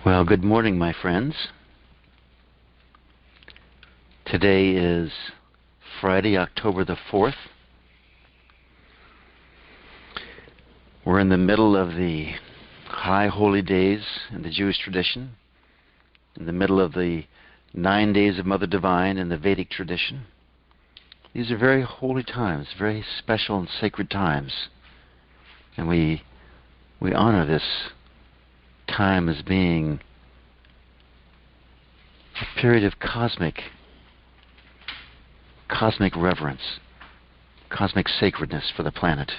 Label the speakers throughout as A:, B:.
A: Well, good morning, my friends. Today is Friday, October the 4th. We're in the middle of the high holy days in the Jewish tradition, in the middle of the 9 days of Mother Divine in the Vedic tradition. These are very holy times, very special and sacred times. And we honor this time as being a period of cosmic reverence, cosmic sacredness for the planet.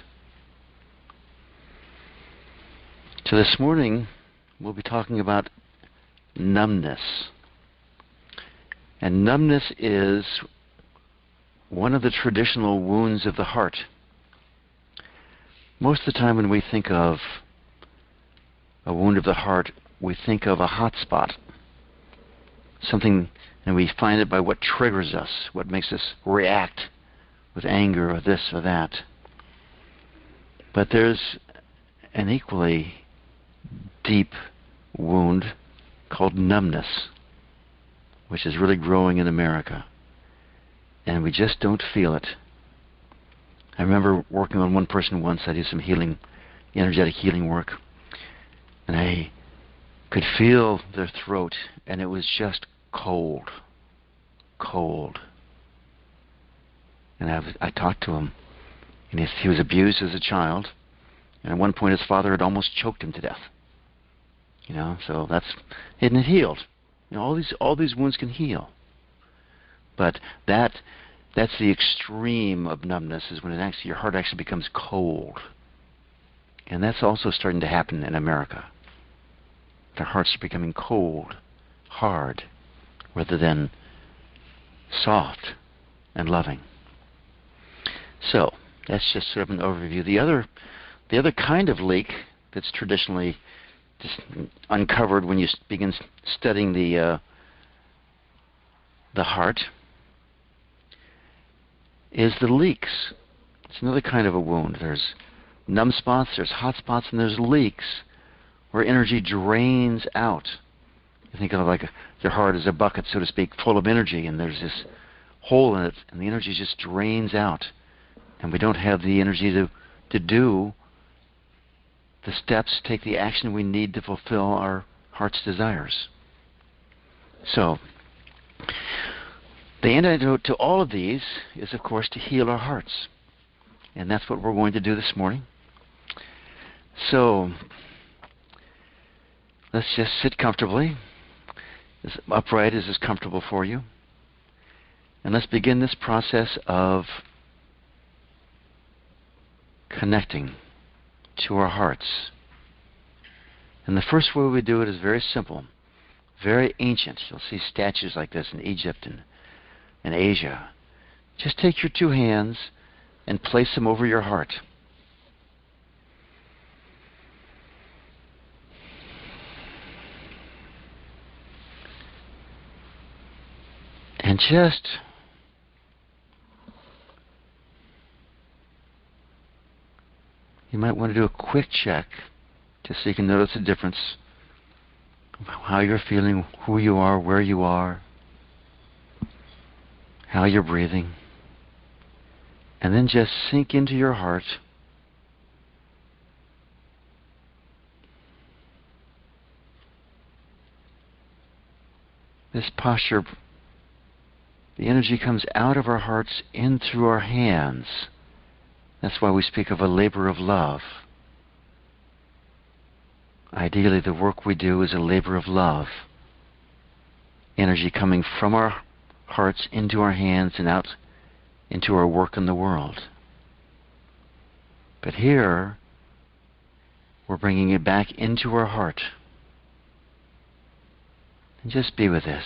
A: So this morning we'll be talking about numbness. And numbness is one of the traditional wounds of the heart. Most of the time when we think of a wound of the heart, we think of a hot spot. Something, and we find it by what triggers us, what makes us react with anger or this or that. But there's an equally deep wound called numbness, which is really growing in America. And we just don't feel it. I remember working on one person once. I did some healing, energetic healing work. And I could feel their throat, and it was just cold. And I talked to him, and he was abused as a child. And at one point his father had almost choked him to death. So and it healed. All these wounds can heal. But that's the extreme of numbness, is when your heart actually becomes cold. And that's also starting to happen in America. Their hearts are becoming cold, hard, rather than soft and loving. So that's just sort of an overview. The other kind of leak that's traditionally just uncovered when you begin studying the heart is the leaks. It's another kind of a wound. There's numb spots, there's hot spots, and there's leaks where energy drains out. You think of your heart as a bucket, so to speak, full of energy, and there's this hole in it, and the energy just drains out, and we don't have the energy to do the steps, take the action we need to fulfill our heart's desires. So, the antidote to all of these is, of course, to heal our hearts. And that's what we're going to do this morning. So, let's just sit comfortably, as upright as is comfortable for you. And let's begin this process of connecting to our hearts. And the first way we do it is very simple, very ancient. You'll see statues like this in Egypt and in Asia. Just take your two hands and place them over your heart. And you might want to do a quick check just so you can notice the difference of how you're feeling, who you are, where you are, how you're breathing. And then just sink into your heart. This posture, the energy comes out of our hearts in through our hands. That's why we speak of a labor of love. Ideally, the work we do is a labor of love. Energy coming from our hearts into our hands and out into our work in the world. But here, we're bringing it back into our heart. And just be with this.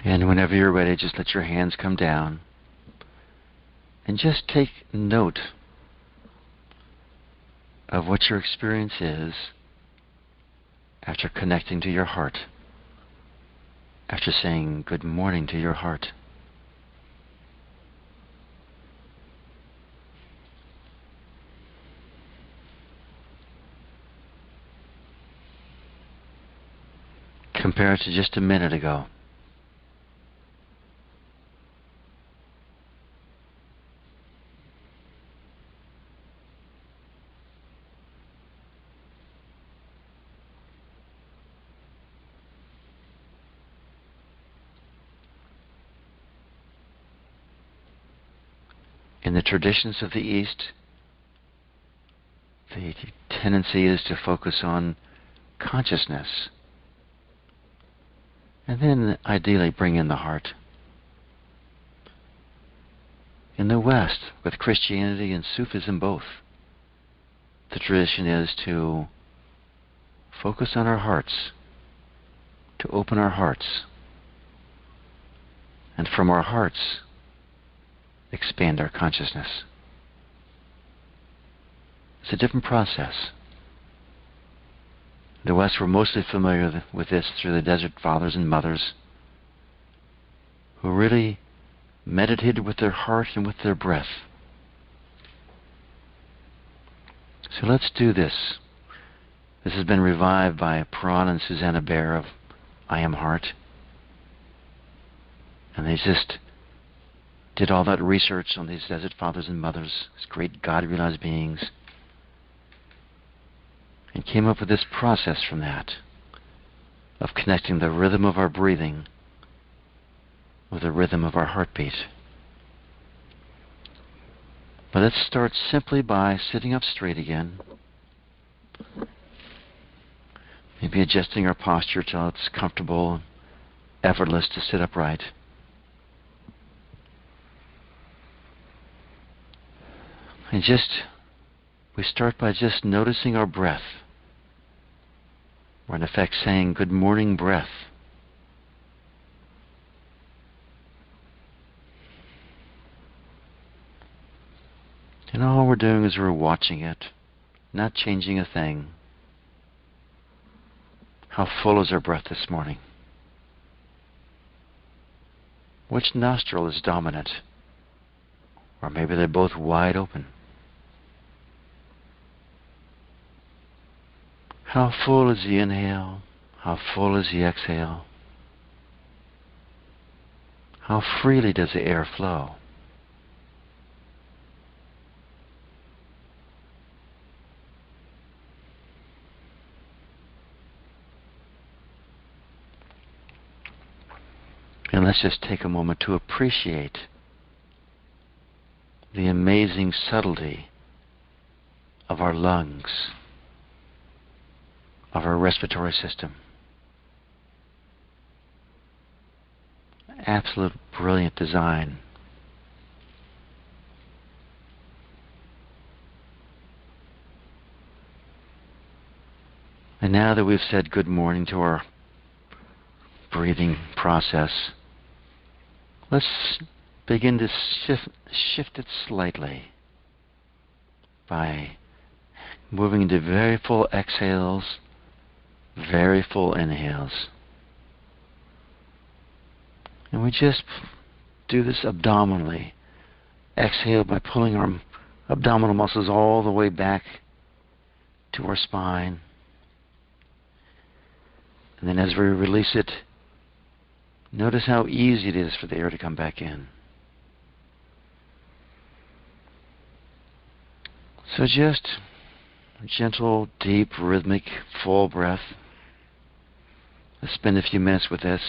A: And whenever you're ready, just let your hands come down and just take note of what your experience is after connecting to your heart, after saying good morning to your heart. Compare it to just a minute ago. In the traditions of the East, the tendency is to focus on consciousness, and then ideally bring in the heart. In the West, with Christianity and Sufism both, the tradition is to focus on our hearts, to open our hearts, and from our hearts, expand our consciousness. It's a different process. The West were mostly familiar with this through the Desert Fathers and Mothers, who really meditated with their heart and with their breath. So let's do this. This has been revived by Pran and Susanna Baer of I Am Heart. And they just did all that research on these Desert Fathers and Mothers, these great God-realized beings, and came up with this process from that, of connecting the rhythm of our breathing with the rhythm of our heartbeat. But let's start simply by sitting up straight again, maybe adjusting our posture till it's comfortable and effortless to sit upright. And we start by just noticing our breath. We're in effect saying, good morning, breath. And all we're doing is we're watching it, not changing a thing. How full is our breath this morning? Which nostril is dominant? Or maybe they're both wide open. How full is the inhale? How full is the exhale? How freely does the air flow? And let's just take a moment to appreciate the amazing subtlety of our lungs, of our respiratory system. Absolute brilliant design. And now that we've said good morning to our breathing process, let's begin to shift it slightly by moving into very full exhales, very full inhales. And we just do this abdominally. Exhale by pulling our abdominal muscles all the way back to our spine. And then as we release it, notice how easy it is for the air to come back in. So just gentle, deep, rhythmic, full breath. Let's spend a few minutes with this.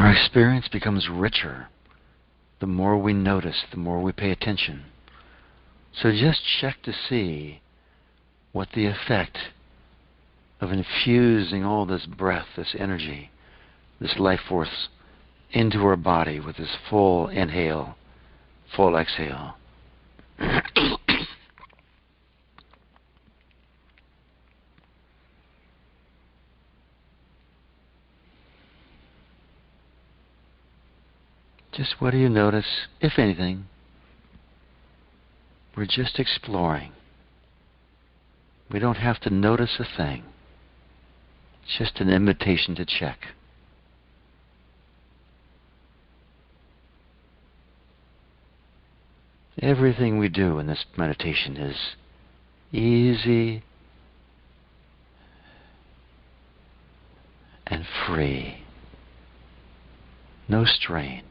A: Our experience becomes richer the more we notice, the more we pay attention. So just check to see what the effect of infusing all this breath, this energy, this life force into our body with this full inhale, full exhale. Just what do you notice, if anything? We're just exploring. We don't have to notice a thing. It's just an invitation to check. Everything we do in this meditation is easy and free. No strain.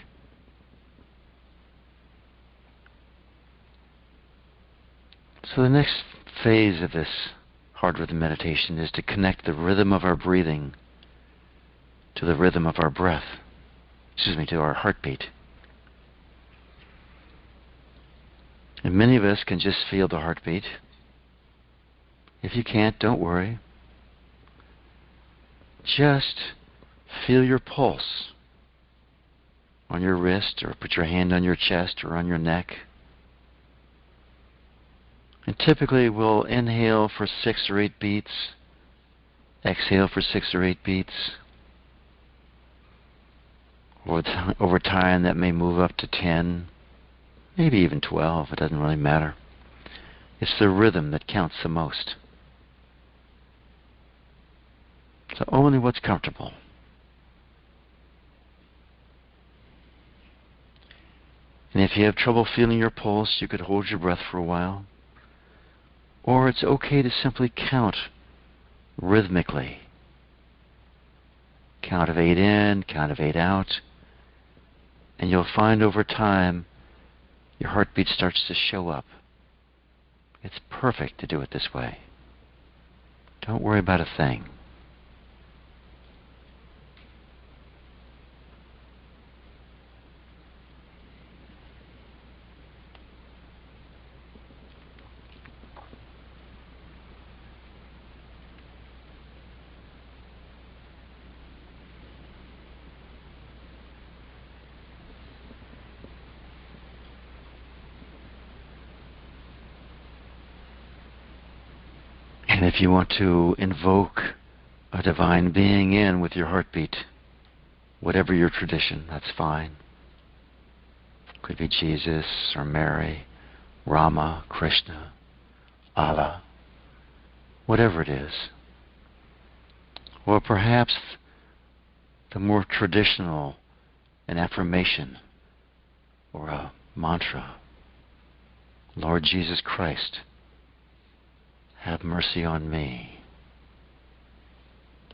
A: So the next phase of this heart rhythm meditation is to connect the rhythm of our breathing to the rhythm of our breath. To our heartbeat. And many of us can just feel the heartbeat. If you can't, don't worry. Just feel your pulse on your wrist, or put your hand on your chest or on your neck. And typically we'll inhale for 6 or 8 beats, exhale for 6 or 8 beats. Over time that may move up to 10, maybe even 12, it doesn't really matter. It's the rhythm that counts the most. So only what's comfortable. And if you have trouble feeling your pulse, you could hold your breath for a while. Or it's okay to simply count rhythmically. Count of 8 in, count of 8 out. And you'll find over time your heartbeat starts to show up. It's perfect to do it this way. Don't worry about a thing. And if you want to invoke a divine being in with your heartbeat, whatever your tradition, that's fine. Could be Jesus or Mary, Rama, Krishna, Allah, whatever it is. Or perhaps the more traditional, an affirmation or a mantra. Lord Jesus Christ, have mercy on me.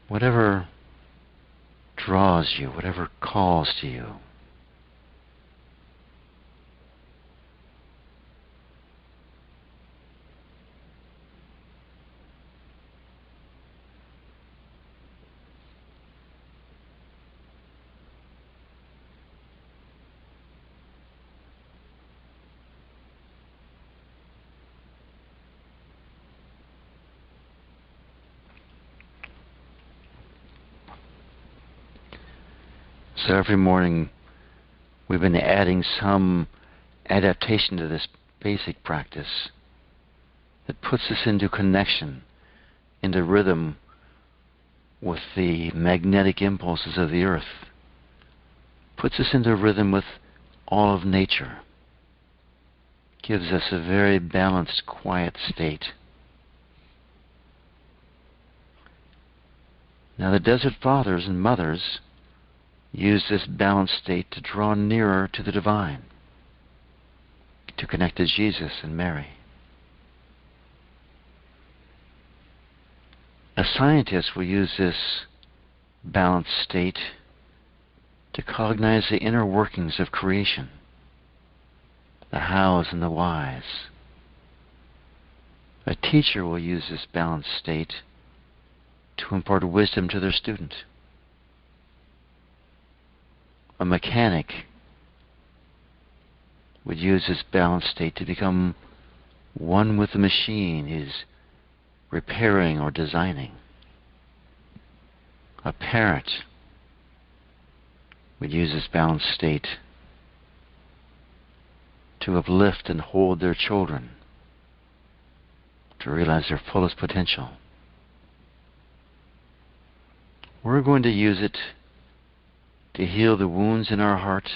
A: Whatever draws you, whatever calls to you. So every morning we've been adding some adaptation to this basic practice that puts us into connection, into rhythm with the magnetic impulses of the earth, puts us into rhythm with all of nature, gives us a very balanced, quiet state. Now the Desert Fathers and Mothers use this balanced state to draw nearer to the divine, to connect to Jesus and Mary. A scientist will use this balanced state to cognize the inner workings of creation, the hows and the whys. A teacher will use this balanced state to impart wisdom to their student. a mechanic would use this balanced state to become one with the machine he's repairing or designing. A parent would use this balanced state to uplift and hold their children to realize their fullest potential. We're going to use it to heal the wounds in our heart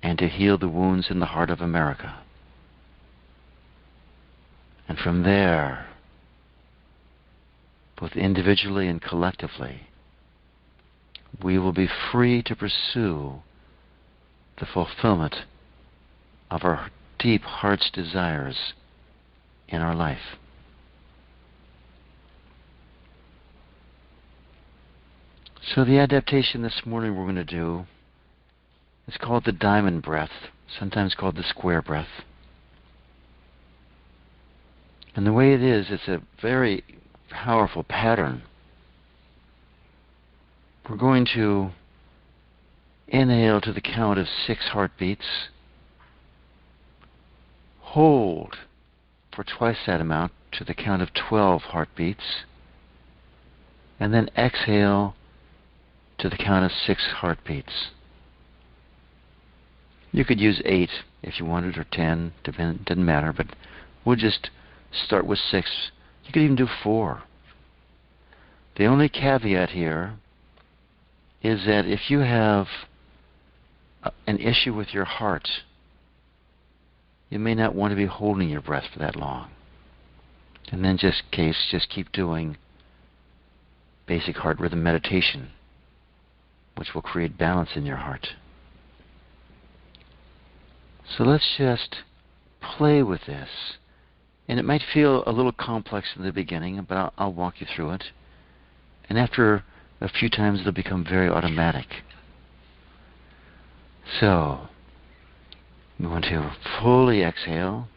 A: and to heal the wounds in the heart of America. And from there, both individually and collectively, we will be free to pursue the fulfillment of our deep heart's desires in our life. So the adaptation this morning we're going to do is called the diamond breath, sometimes called the square breath. And the way it is, it's a very powerful pattern. We're going to inhale to the count of 6 heartbeats, hold for twice that amount to the count of 12 heartbeats, and then exhale to the count of 6 heartbeats. You could use 8 if you wanted, or 10, doesn't matter, but we'll just start with 6. You could even do 4. The only caveat here is that if you have an issue with your heart, you may not want to be holding your breath for that long. And then just keep doing basic heart rhythm meditation, which will create balance in your heart. So let's just play with this. And it might feel a little complex in the beginning, but I'll walk you through it. And after a few times, it'll become very automatic. So, we want to fully exhale,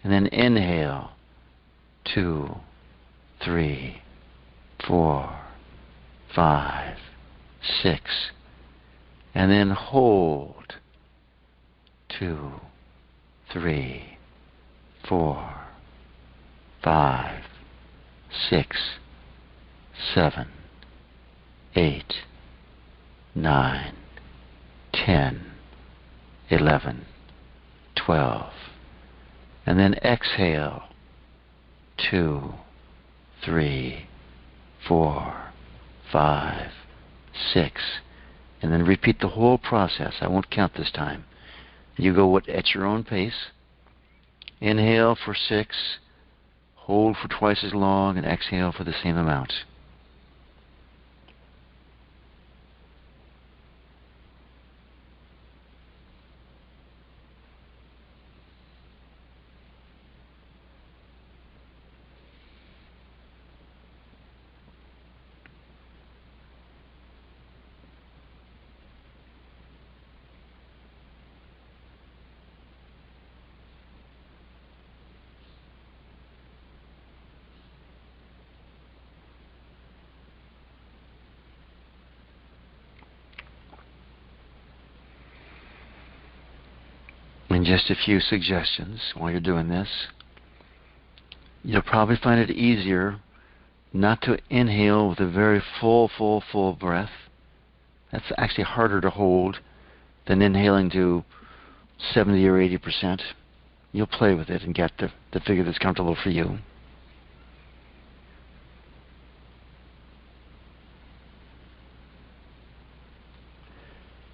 A: and then inhale, 2, 3, 4, 5, 6, and then hold, 2, 3, 4, 5, 6, 7, 8, 9, 10, 11, 12, and then exhale, 2, 3, 4, 5, 6, and then repeat the whole process. I won't count this time. You go at your own pace. Inhale for 6, hold for twice as long, and exhale for the same amount. And just a few suggestions while you're doing this. You'll probably find it easier not to inhale with a very full breath. That's actually harder to hold than inhaling to 70 or 80%. You'll play with it and get the figure that's comfortable for you.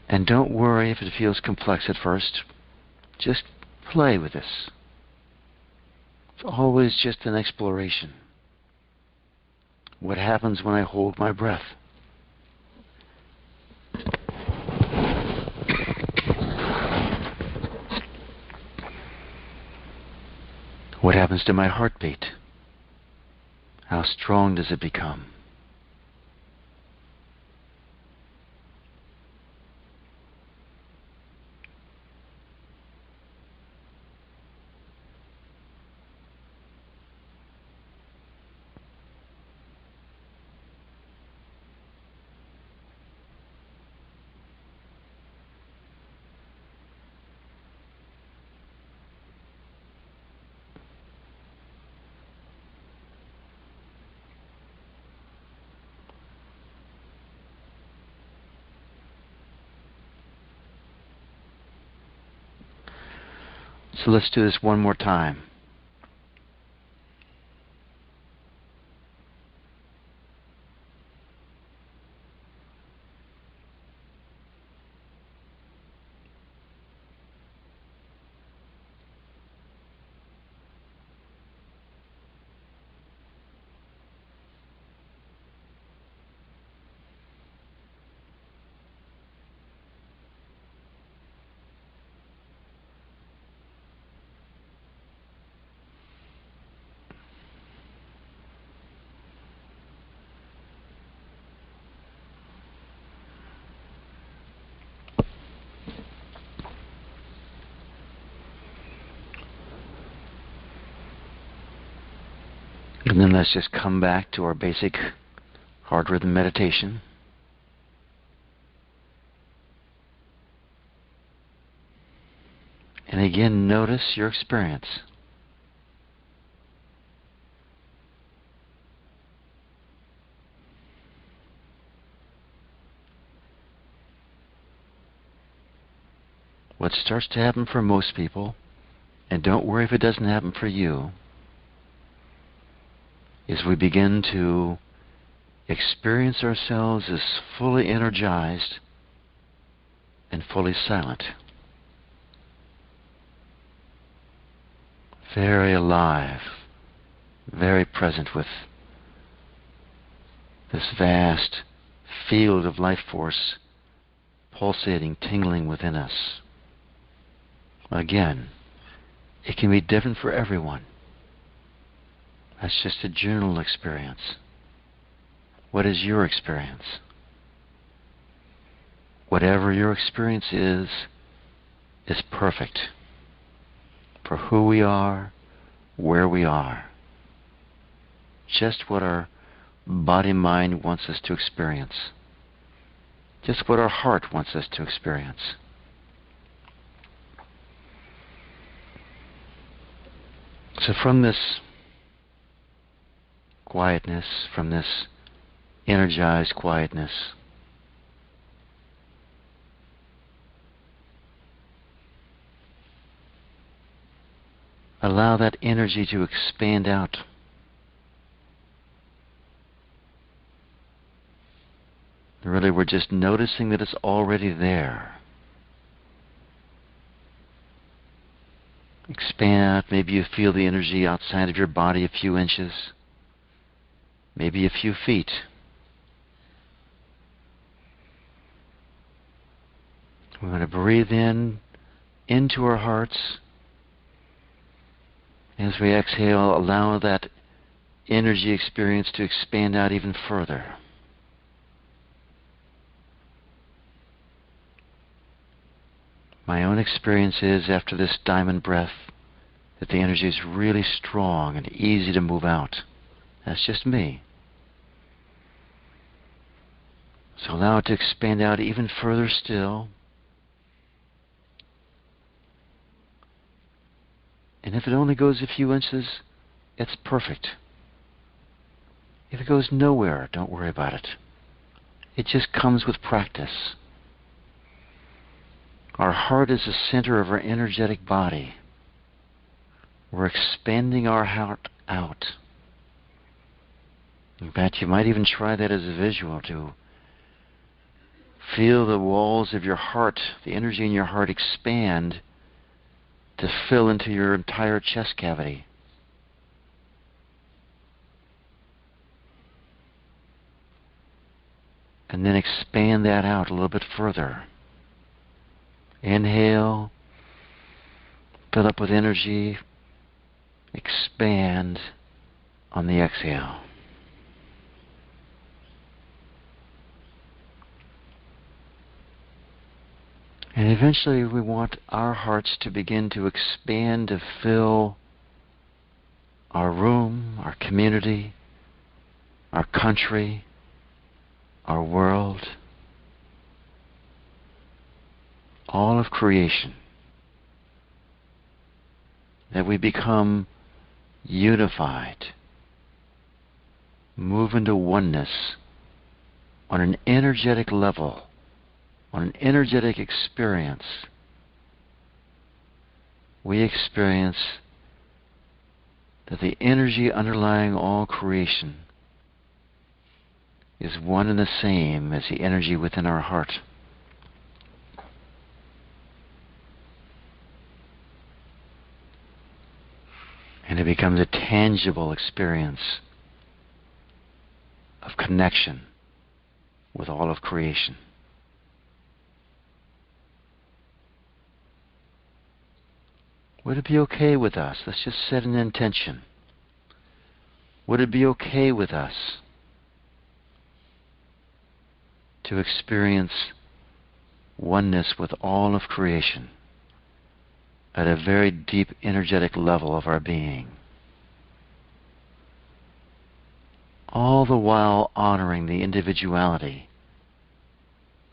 A: And don't worry if it feels complex at first. Just play with this. It's always just an exploration. What happens when I hold my breath? What happens to my heartbeat? How strong does it become? So let's do this one more time. And then let's just come back to our basic heart rhythm meditation. And again, notice your experience. What starts to happen for most people, and don't worry if it doesn't happen for you, is we begin to experience ourselves as fully energized and fully silent. Very alive, very present with this vast field of life force pulsating, tingling within us. Again, it can be different for everyone. That's just a general experience. What is your experience? Whatever your experience is perfect for who we are, where we are. Just what our body-mind wants us to experience. Just what our heart wants us to experience. So from this quietness, from this energized quietness, allow that energy to expand out. Really, we're just noticing that it's already there. Expand out. Maybe you feel the energy outside of your body a few inches, maybe a few feet. We're going to breathe in into our hearts. As we exhale, allow that energy experience to expand out even further. My own experience is, after this diamond breath, that the energy is really strong and easy to move out. That's just me. So allow it to expand out even further still. And if it only goes a few inches, it's perfect. If it goes nowhere, don't worry about it. It just comes with practice. Our heart is the center of our energetic body. We're expanding our heart out. In fact, you might even try that as a visual to feel the walls of your heart, the energy in your heart expand to fill into your entire chest cavity. And then expand that out a little bit further. Inhale, fill up with energy, expand on the exhale. And eventually we want our hearts to begin to expand, to fill our room, our community, our country, our world, all of creation. That we become unified, move into oneness on an energetic level, on an energetic experience we experience that the energy underlying all creation is one and the same as the energy within our heart. And it becomes a tangible experience of connection with all of creation. Would it be okay with us? Let's just set an intention. Would it be okay with us to experience oneness with all of creation at a very deep energetic level of our being, all the while honoring the individuality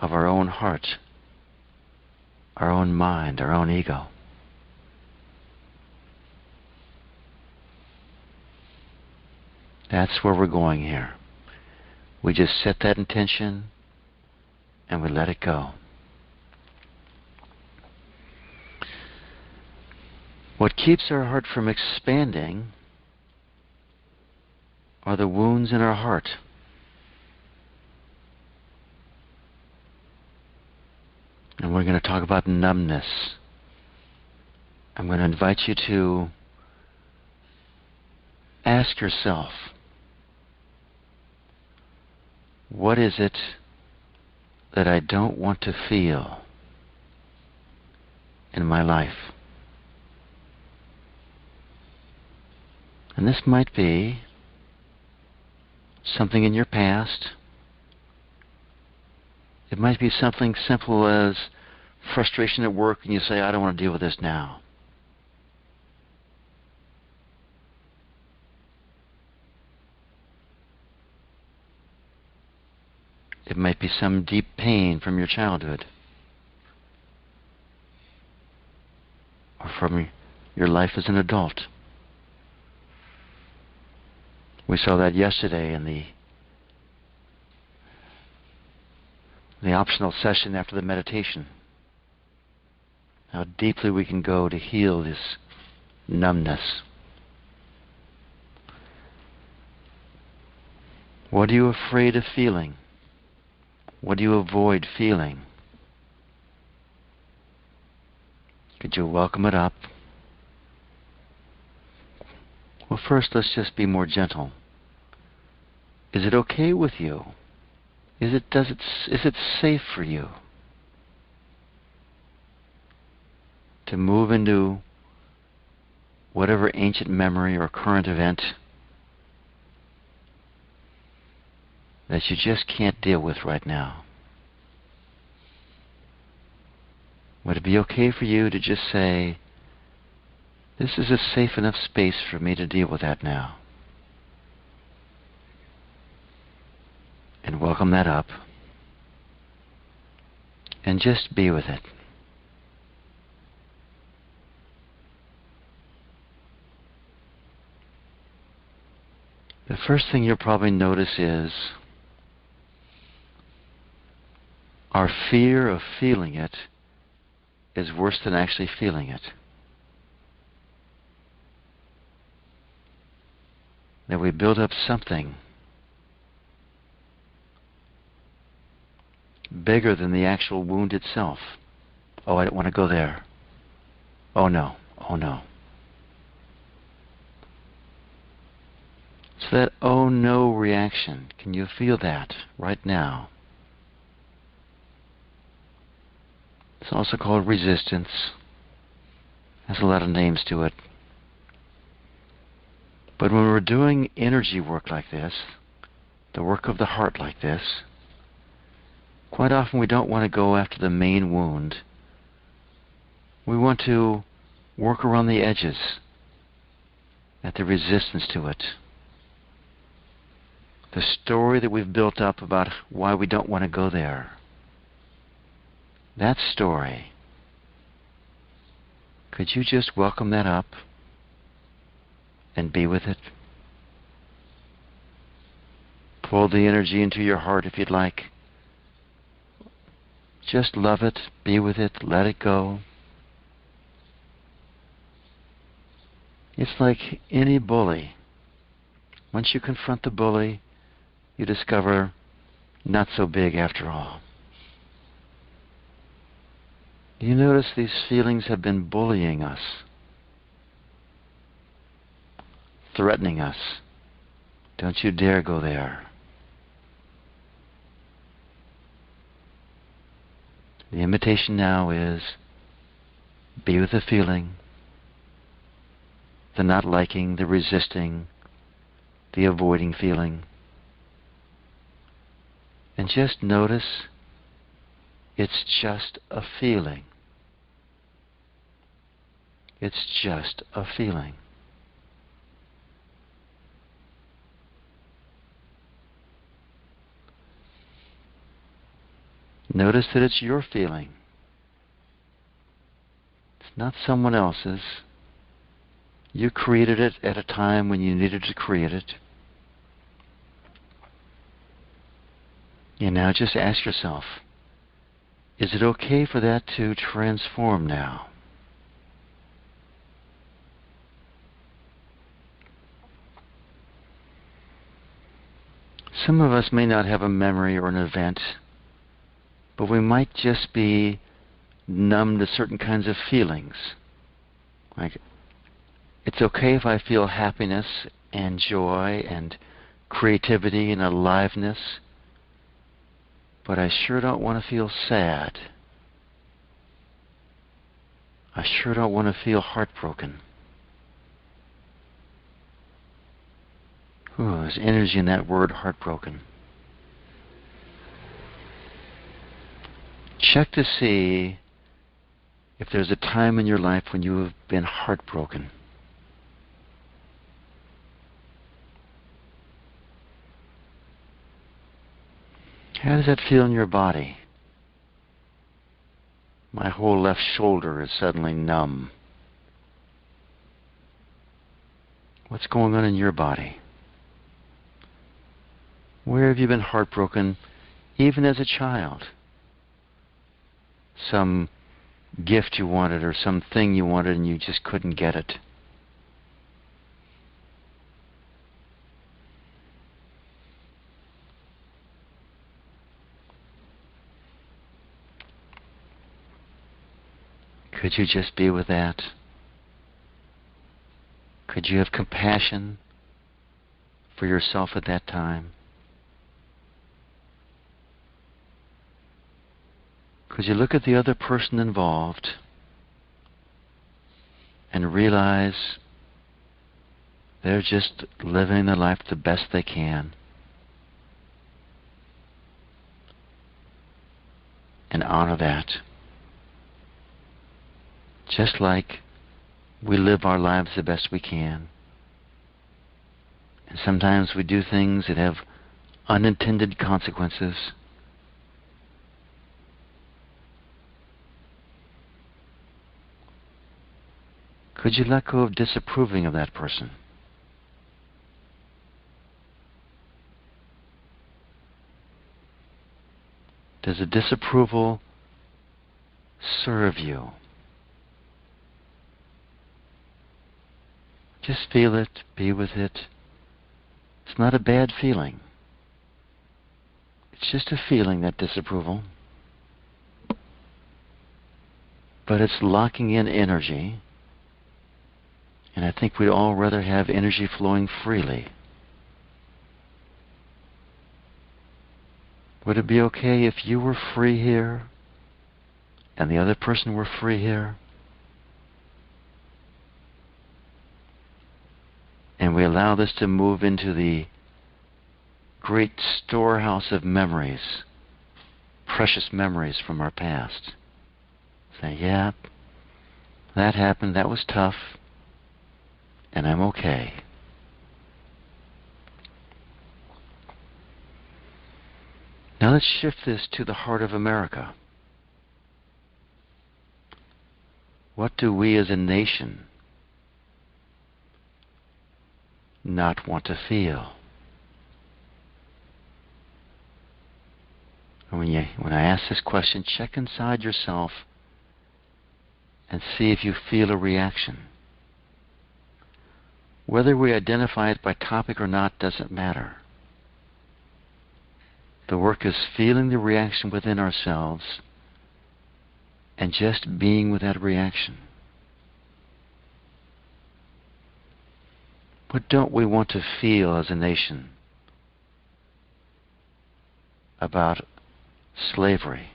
A: of our own heart, our own mind, our own ego? That's where we're going here. We just set that intention and we let it go. What keeps our heart from expanding are the wounds in our heart. And we're going to talk about numbness. I'm going to invite you to ask yourself, what is it that I don't want to feel in my life? And this might be something in your past. It might be something simple as frustration at work and you say, I don't want to deal with this now. It might be some deep pain from your childhood or from your life as an adult. We saw that yesterday in the optional session after the meditation. How deeply we can go to heal this numbness. What are you afraid of feeling? What do you avoid feeling? Could you welcome it up? Well, first, let's just be more gentle. Is it okay with you? Is it safe for you to move into whatever ancient memory or current event that you just can't deal with right now? Would it be okay for you to just say, this is a safe enough space for me to deal with that now? And welcome that up. And just be with it. The first thing you'll probably notice is our fear of feeling it is worse than actually feeling it. That we build up something bigger than the actual wound itself. Oh, I don't want to go there. Oh no, oh no. So that oh no reaction, can you feel that right now? It's also called resistance. Has a lot of names to it. But when we're doing energy work like this, the work of the heart like this, quite often we don't want to go after the main wound. We want to work around the edges, at the resistance to it. The story that we've built up about why we don't want to go there. That story. Could you just welcome that up and be with it? Pull the energy into your heart if you'd like. Just love it, be with it, let it go. It's like any bully. Once you confront the bully, you discover not so big after all. You notice these feelings have been bullying us, threatening us. Don't you dare go there. The invitation now is be with the feeling, the not liking, the resisting, the avoiding feeling. And just notice it's just a feeling. It's just a feeling. Notice that it's your feeling. It's not someone else's. You created it at a time when you needed to create it. And now just ask yourself, is it okay for that to transform now? Some of us may not have a memory or an event, but we might just be numb to certain kinds of feelings. Like, it's okay if I feel happiness and joy and creativity and aliveness, but I sure don't want to feel sad. I sure don't want to feel heartbroken. Ooh, there's energy in that word, heartbroken. Check to see if there's a time in your life when you have been heartbroken. How does that feel in your body? My whole left shoulder is suddenly numb. What's going on in your body? Where have you been heartbroken, even as a child? Some gift you wanted or something you wanted and you just couldn't get it. Could you just be with that? Could you have compassion for yourself at that time? Could you look at the other person involved and realize they're just living their life the best they can? And honor that. Just like we live our lives the best we can. And sometimes we do things that have unintended consequences. Could you let go of disapproving of that person? Does the disapproval serve you? Just feel it, be with it. It's not a bad feeling. It's just a feeling, that disapproval. But it's locking in energy. And I think we'd all rather have energy flowing freely. Would it be okay if you were free here and the other person were free here? And we allow this to move into the great storehouse of memories, precious memories from our past. Say, yeah, that happened, that was tough, and I'm okay. Now let's shift this to the heart of America. What do we as a nation not want to feel? And when I ask this question, check inside yourself and see if you feel a reaction. Whether we identify it by topic or not doesn't matter. The work is feeling the reaction within ourselves and just being with that reaction. What don't we want to feel as a nation about slavery?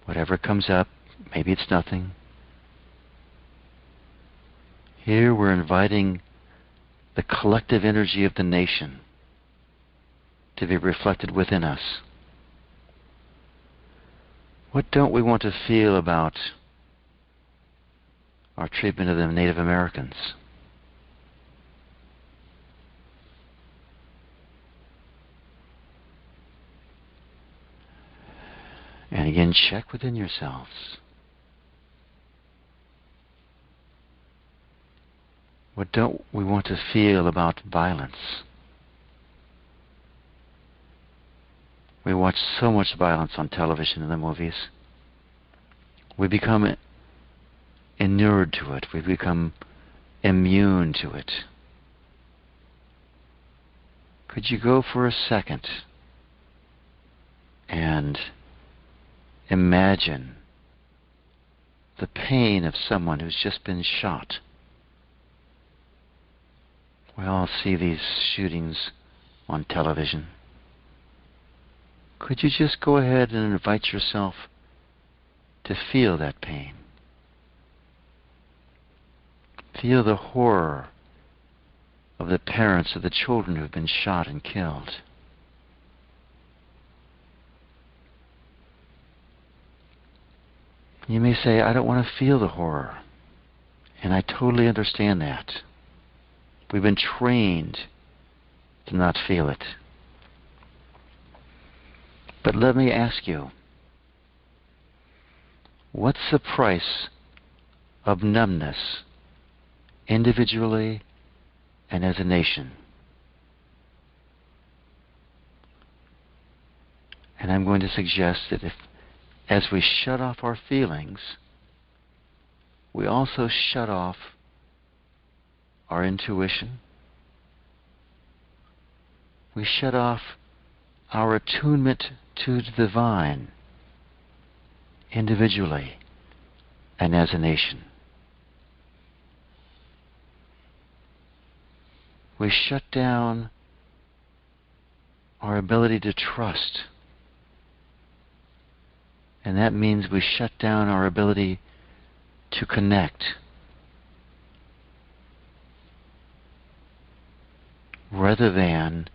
A: Whatever comes up, maybe it's nothing. Here we're inviting the collective energy of the nation to be reflected within us. What don't we want to feel about our treatment of the Native Americans? And again, check within yourselves. What don't we want to feel about violence? We watch so much violence on television and the movies. We become inured to it. We become immune to it. Could you go for a second and imagine the pain of someone who's just been shot? We all see these shootings on television. Could you just go ahead and invite yourself to feel that pain? Feel the horror of the parents of the children who have been shot and killed. You may say, I don't want to feel the horror. And I totally understand that. We've been trained to not feel it. But let me ask you, what's the price of numbness, individually and as a nation? And I'm going to suggest that as we shut off our feelings, we also shut off our intuition. We shut off our attunement to the divine, individually and as a nation. We shut down our ability to trust. And that means we shut down our ability to connect. Rather than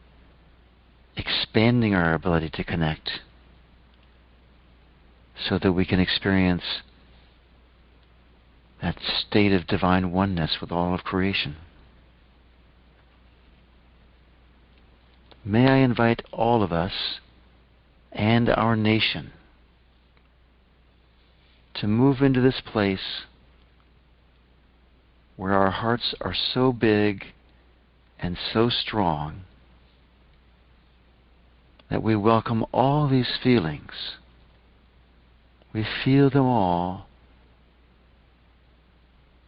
A: expanding our ability to connect so that we can experience that state of divine oneness with all of creation. May I invite all of us and our nation to move into this place where our hearts are so big and so strong that we welcome all these feelings. We feel them all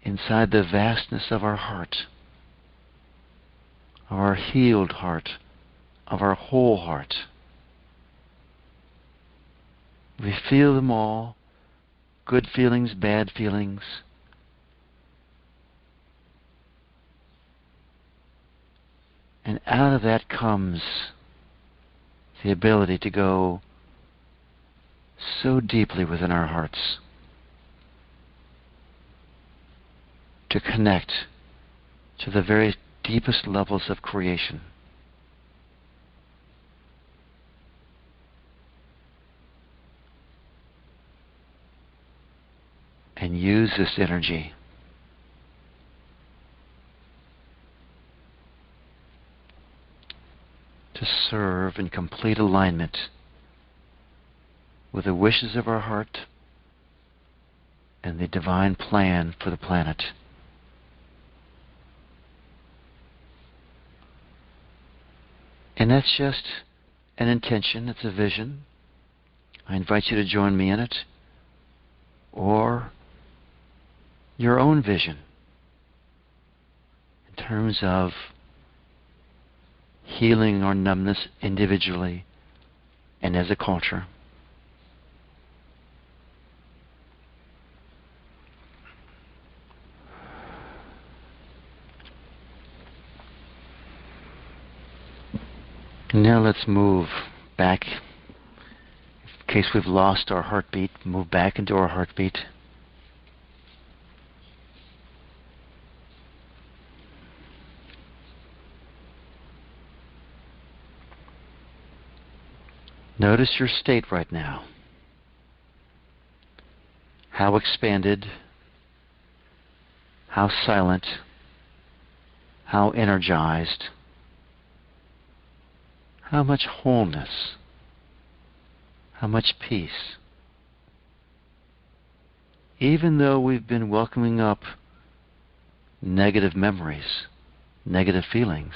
A: inside the vastness of our heart, of our healed heart, of our whole heart. We feel them all, good feelings, bad feelings. And out of that comes the ability to go so deeply within our hearts, to connect to the very deepest levels of creation. And use this energy to serve in complete alignment with the wishes of our heart and the divine plan for the planet. And that's just an intention, it's a vision. I invite you to join me in it, or your own vision in terms of healing our numbness individually and as a culture. Now let's move back. In case we've lost our heartbeat, move back into our heartbeat. Notice your state right now. How expanded, how silent, how energized, how much wholeness, how much peace. Even though we've been welcoming up negative memories, negative feelings,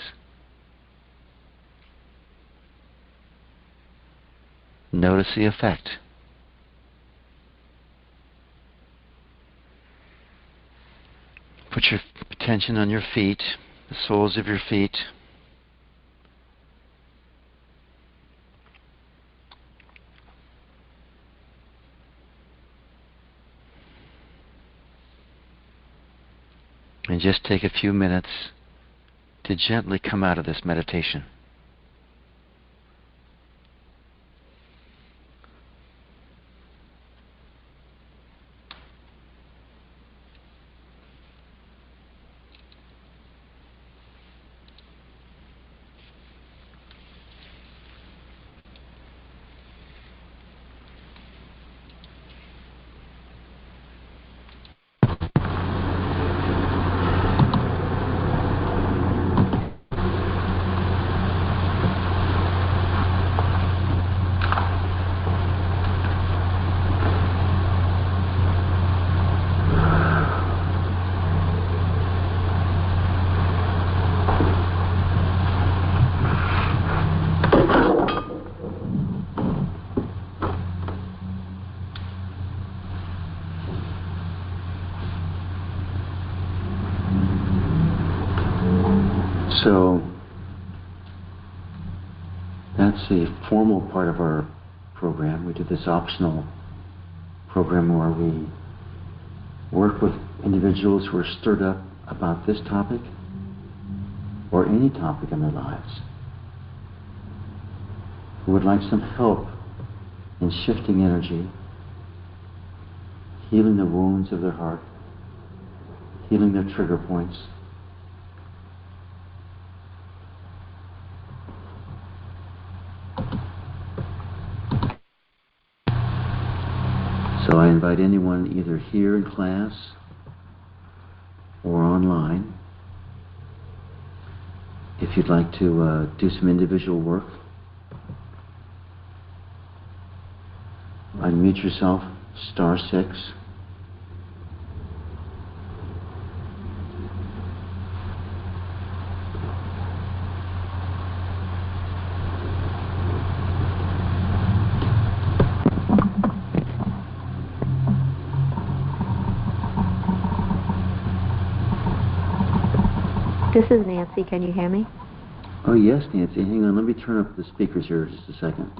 A: notice the effect. Put your attention on your feet, the soles of your feet. And just take a few minutes to gently come out of this meditation. So that's the formal part of our program. We do this optional program where we work with individuals who are stirred up about this topic or any topic in their lives, who would like some help in shifting energy, healing the wounds of their heart, healing their trigger points. So I invite anyone either here in class or online, if you'd like to do some individual work, unmute yourself, *6.
B: This is Nancy. Can you hear me?
A: Oh, yes, Nancy. Hang on. Let me turn up the speakers here just a second.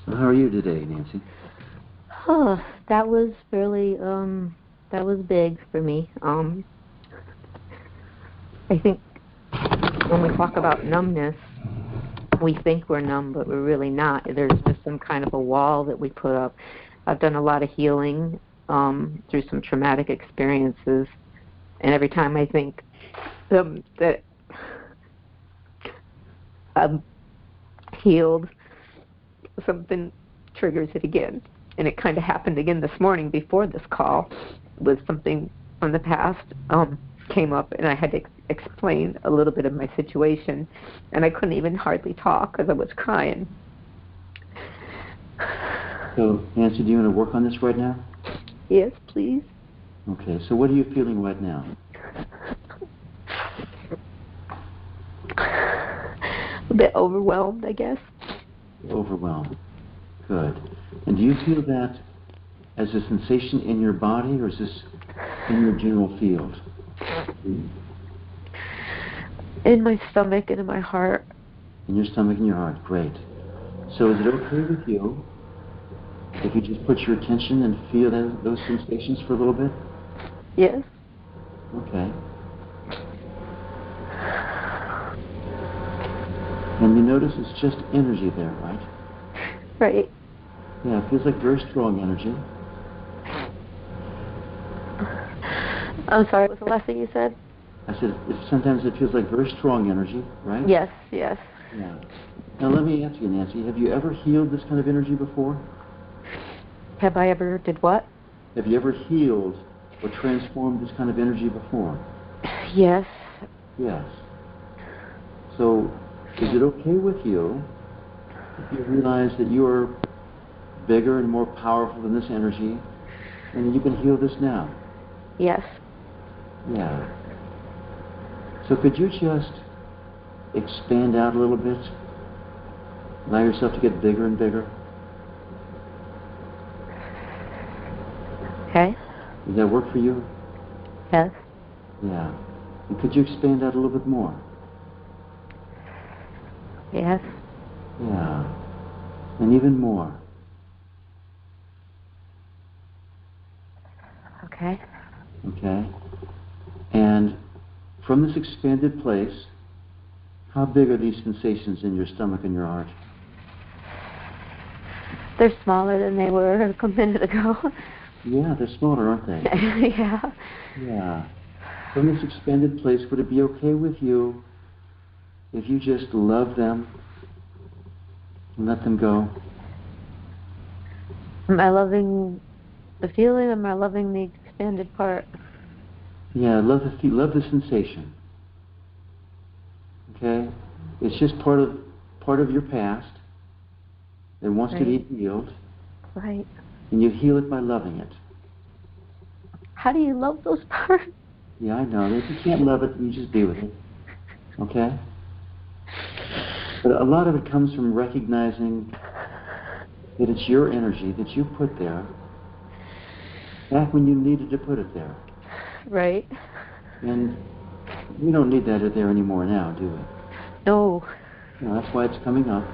A: So how are you today, Nancy?
B: Oh, that was really, that was big for me. I think when we talk about numbness, we think we're numb, but we're really not. There's just some kind of a wall that we put up. I've done a lot of healing through some traumatic experiences, and every time I think that I'm healed, something triggers it again. And it kind of happened again this morning before this call, with something from the past came up, and I had to explain a little bit of my situation, and I couldn't even hardly talk because I was crying.
A: So, Nancy, do you want to work on this right now?
B: Yes, please.
A: Okay, so what are you feeling right now?
B: A bit overwhelmed, I guess.
A: Overwhelmed. Good. And do you feel that as a sensation in your body, or is this in your general field?
B: In my stomach and in my heart.
A: In your stomach and your heart. Great. So is it okay with you if you just put your attention and feel those sensations for a little bit?
B: Yes.
A: Okay. And you notice it's just energy there, right?
B: Right.
A: Yeah, it feels like very strong energy.
B: I'm sorry, what was the last thing you said?
A: I said, sometimes it feels like very strong energy, right?
B: Yes, yes.
A: Yeah. Now let me ask you, Nancy, have you ever healed this kind of energy before?
B: Have I ever did what?
A: Have you ever healed or transformed this kind of energy before?
B: Yes.
A: Yes. So, is it okay with you if you realize that you are bigger and more powerful than this energy, and you can heal this now?
B: Yes.
A: Yeah. So could you just expand out a little bit? Allow yourself to get bigger and bigger?
B: Okay.
A: Does that work for you?
B: Yes.
A: Yeah. And could you expand out a little bit more?
B: Yes.
A: Yeah. And even more.
B: Okay.
A: Okay? And from this expanded place, how big are these sensations in your stomach and your heart?
B: They're smaller than they were a minute ago.
A: Yeah, they're smaller, aren't they?
B: Yeah.
A: Yeah. From this expanded place, would it be okay with you if you just love them and let them go?
B: Am I loving the feeling? Am I loving the expanded part?
A: Yeah, love the sensation. Okay? It's just part of your past that wants to be healed.
B: Right.
A: And you heal it by loving it.
B: How do you love those parts?
A: Yeah, I know. If you can't love it, you just be with it. Okay? But a lot of it comes from recognizing that it's your energy that you put there back when you needed to put it there.
B: Right.
A: And we don't need that there anymore now, do we?
B: No.
A: No, that's why it's coming up.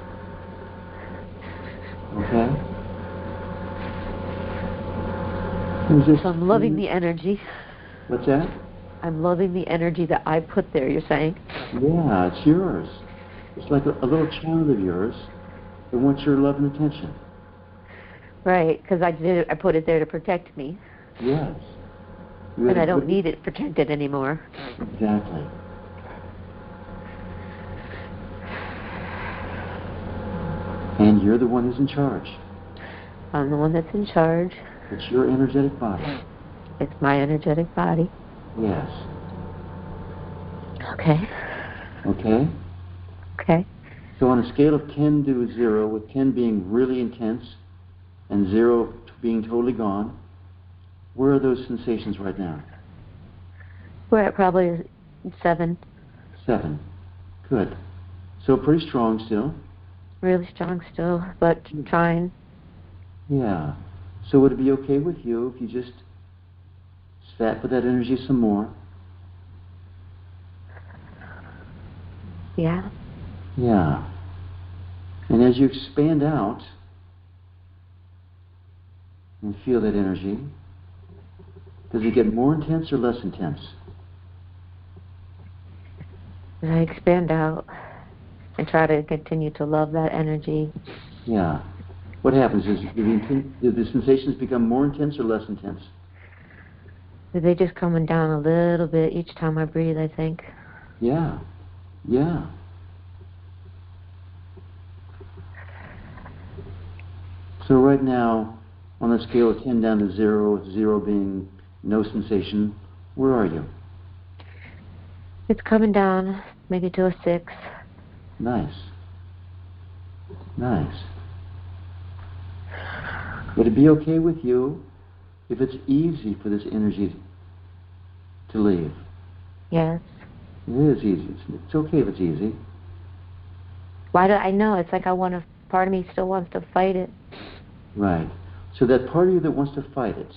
A: Okay?
B: So I'm loving the energy.
A: What's that?
B: I'm loving the energy that I put there, you're saying?
A: Yeah, it's yours. It's like a little child of yours that wants your love and attention.
B: Right, because I put it there to protect me.
A: Yes.
B: And I don't need it protected anymore.
A: Exactly. And you're the one who's in charge.
B: I'm the one that's in charge.
A: It's your energetic body.
B: It's my energetic body.
A: Yes.
B: Okay.
A: Okay?
B: Okay.
A: So on a scale of 10 to 0, with 10 being really intense and 0 being totally gone, where are those sensations right now?
B: We're at probably 7.
A: 7. Good. So pretty strong still.
B: Really strong still, but trying.
A: Yeah. So would it be okay with you if you just sat with that energy some more?
B: Yeah.
A: Yeah. And as you expand out and feel that energy, does it get more intense or less intense?
B: As I expand out and try to continue to love that energy.
A: Yeah. What happens is, do the sensations become more intense or less intense?
B: They just coming down a little bit each time I breathe, I think.
A: Yeah. Yeah. So right now, on the scale of 10 down to 0, with 0 being no sensation, where are you?
B: It's coming down, maybe to a 6.
A: Nice. Nice. Would it be okay with you if it's easy for this energy to leave?
B: Yes.
A: It is easy. It's okay if it's easy.
B: Why do I know? It's like I want to part of me still wants to fight it.
A: Right. So that part of you that wants to fight it,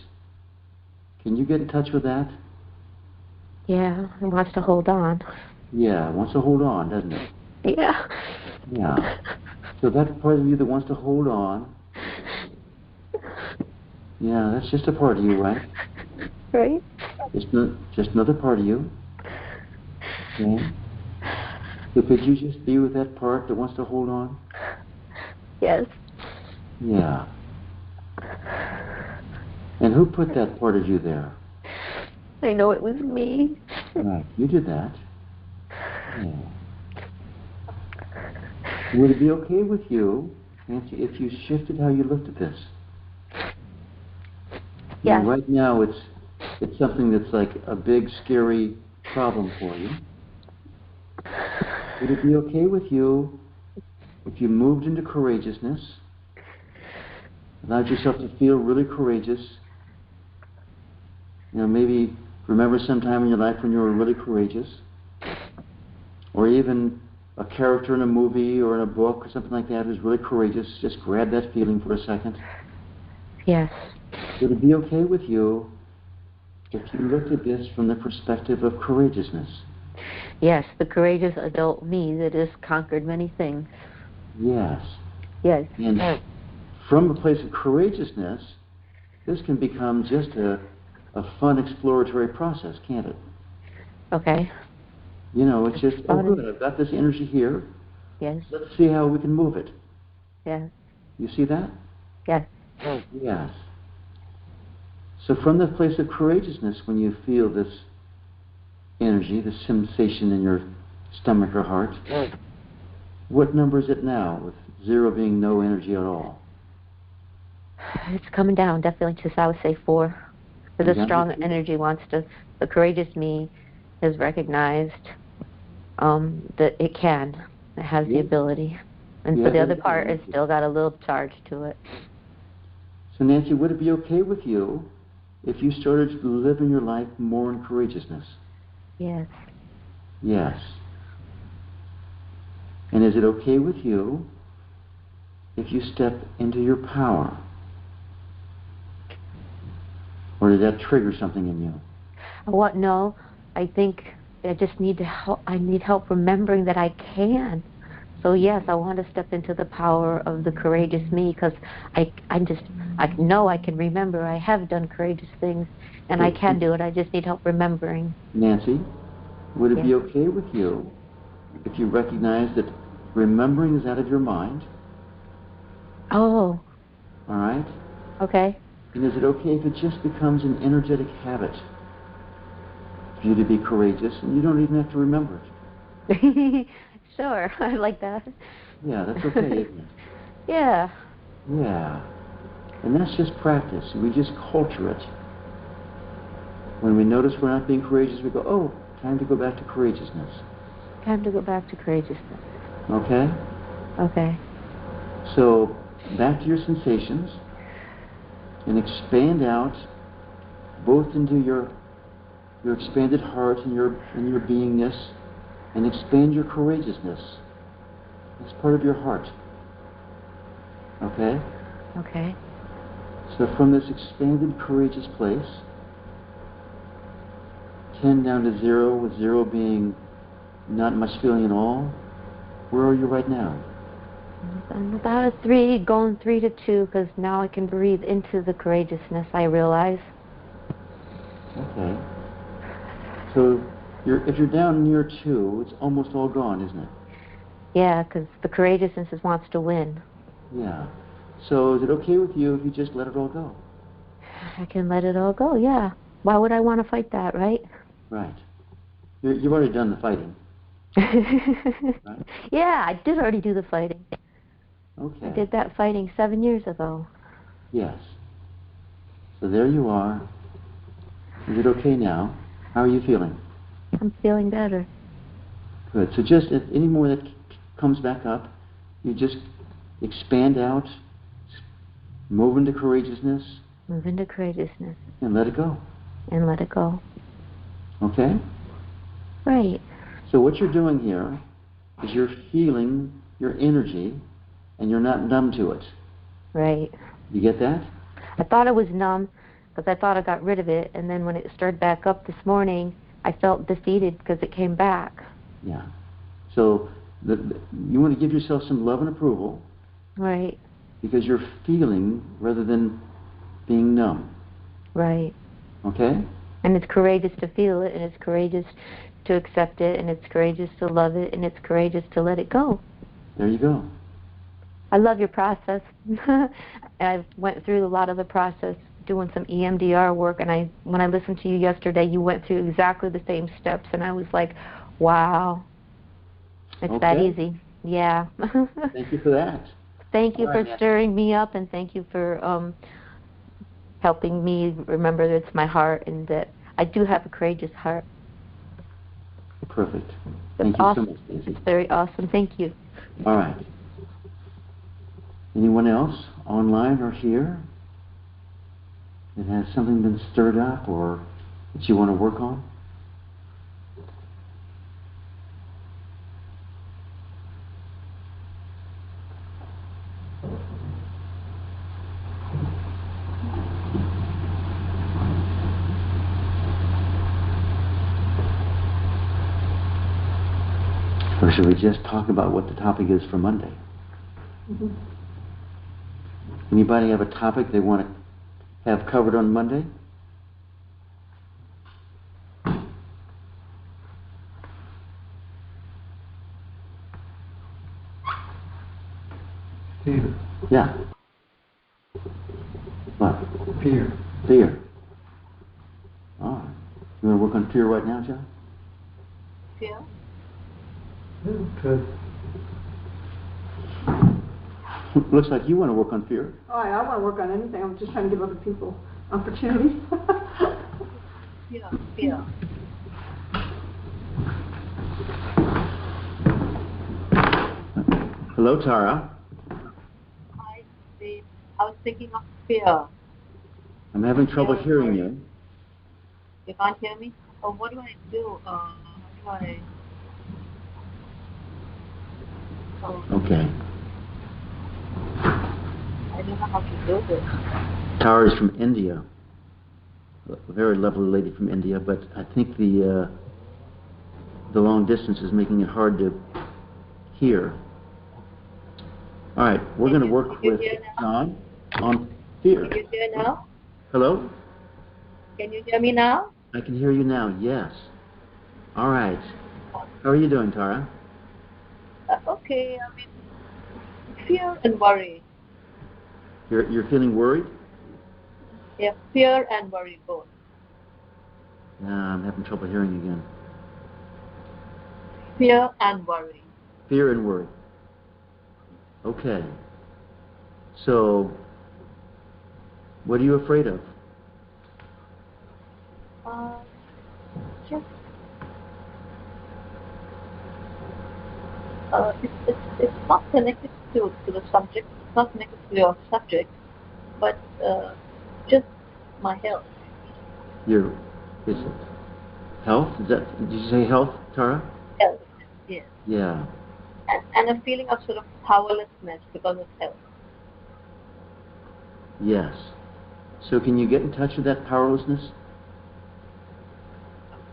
A: can you get in touch with that?
B: Yeah, it wants to hold on.
A: Yeah, it wants to hold on, doesn't it?
B: Yeah.
A: Yeah. So that part of you that wants to hold on, yeah, that's just a part of you, right?
B: Right?
A: Just another part of you. Okay. So could you just be with that part that wants to hold on?
B: Yes.
A: Yeah. And who put that part of you there?
B: I know it was me.
A: Right. You did that. Yeah. Would it be okay with you, Nancy, if you shifted how you looked at this? You know,
B: Yes.
A: right now it's something that's like a big, scary problem for you. Would it be okay with you if you moved into courageousness, allowed yourself to feel really courageous? You know, maybe remember some time in your life when you were really courageous, or even a character in a movie or in a book or something like that who's really courageous. Just grab that feeling for a second.
B: Yes.
A: Would it be okay with you if you looked at this from the perspective of courageousness?
B: Yes, the courageous adult me that has conquered many things.
A: Yes.
B: Yes.
A: And from a place of courageousness, this can become just a fun exploratory process, can't it?
B: Okay.
A: You know, it's just, oh
B: fun.
A: good, I've got this energy here.
B: Yes.
A: Let's see how we can move it.
B: Yes.
A: You see that?
B: Yes.
A: Yes. So from the place of courageousness, when you feel this energy, this sensation in your stomach or heart, what number is it now, with 0 being no energy at all?
B: It's coming down, definitely to, I would say, 4. Because the strong energy wants to, the courageous me has recognized that it can. It has the ability. And so the other part has still got a little charge to it.
A: So Nancy, would it be okay with you if you started living your life more in courageousness?
B: Yes.
A: Yes. And is it okay with you if you step into your power? Or did that trigger something in you?
B: What? No. I think I just need to help. I need help remembering that I can. So yes, I want to step into the power of the courageous me, because I know I can remember. I have done courageous things, and I can do it. I just need help remembering.
A: Nancy, would it be okay with you if you recognize that remembering is out of your mind?
B: Oh.
A: All right?
B: Okay.
A: And is it okay if it just becomes an energetic habit for you to be courageous and you don't even have to remember
B: it? Sure, I like that.
A: Yeah, that's okay, isn't it?
B: Yeah.
A: Yeah. And that's just practice. We just culture it. When we notice we're not being courageous, we go, oh, time to go back to courageousness.
B: Time to go back to courageousness.
A: Okay?
B: Okay.
A: So, back to your sensations, and expand out both into your expanded heart and your beingness, and expand your courageousness. It's part of your heart. Okay?
B: Okay.
A: So from this expanded, courageous place, 10 down to 0, with 0 being not much feeling at all, where are you right now?
B: I'm about a 3, going 3 to 2, because now I can breathe into the courageousness, I realize.
A: Okay. So if you're down near 2, it's almost all gone, isn't it?
B: Yeah, because the courageousness wants to win.
A: Yeah. So is it okay with you if you just let it all go?
B: I can let it all go, yeah. Why would I want to fight that, right?
A: Right. You've already done the fighting. Right?
B: Yeah, I did already do the fighting.
A: Okay.
B: I did that fighting 7 years ago.
A: Yes. So there you are. Is it okay now? How are you feeling?
B: I'm feeling better.
A: Good. So just if any more that comes back up, you just expand out, move into courageousness.
B: Move into courageousness.
A: And let it go.
B: And let it go.
A: Okay?
B: Right.
A: So what you're doing here is you're feeling your energy and you're not numb to it.
B: Right.
A: You get that?
B: I thought I was numb because I thought I got rid of it, and then when it started back up this morning, I felt defeated because it came back.
A: Yeah. So you want to give yourself some love and approval.
B: Right.
A: Because you're feeling rather than being numb.
B: Right.
A: Okay?
B: And it's courageous to feel it, and it's courageous to accept it, and it's courageous to love it, and it's courageous to let it go.
A: There you go.
B: I love your process. I went through a lot of the process doing some EMDR work, and when I listened to you yesterday, you went through exactly the same steps, and I was like, wow, it's that easy. Yeah.
A: Thank you for that.
B: Thank you for stirring me up, and thank you for helping me remember that it's my heart and that I do have a courageous heart.
A: Perfect.
B: Thank you so much, Daisy. It's very awesome. Thank you.
A: All right. Anyone else online or here that has something been stirred up or that you want to work on? Or should we just talk about what the topic is for Monday? Mm-hmm. Anybody have a topic they want to have covered on Monday?
C: Fear.
A: Yeah. What?
C: Fear.
A: Fear. All right. You want to work on fear right now, John?
D: Fear?
C: Good.
A: Looks like you want to work on fear.
E: Oh, yeah, I want to work on anything. I'm just trying to give other people opportunity.
D: Fear.
A: Hello, Tara.
D: Hi, Dave. I was thinking of fear.
A: I'm having trouble hearing you.
D: You can't hear me? Oh, what do I do? How do I...
A: Okay.
D: I don't know how to do this.
A: Tara is from India. A very lovely lady from India, but I think the long distance is making it hard to hear. All right, we're going to work with John on fear.
D: Can you hear now?
A: Hello?
D: Can you hear me now?
A: I can hear you now, yes. All right. How are you doing, Tara?
D: Okay, I mean, fear and worry.
A: You're feeling worried?
D: Yeah, fear and worry both.
A: Yeah, I'm having trouble hearing again.
D: Fear and worry.
A: Fear and worry. Okay. So, what are you afraid of?
D: Just it's not connected to the subject. It's not connected to your subject, but just my health.
A: Is it health? Did you say health, Tara?
D: Health, yes.
A: Yeah.
D: And a feeling of sort of powerlessness because of health.
A: Yes. So can you get in touch with that powerlessness?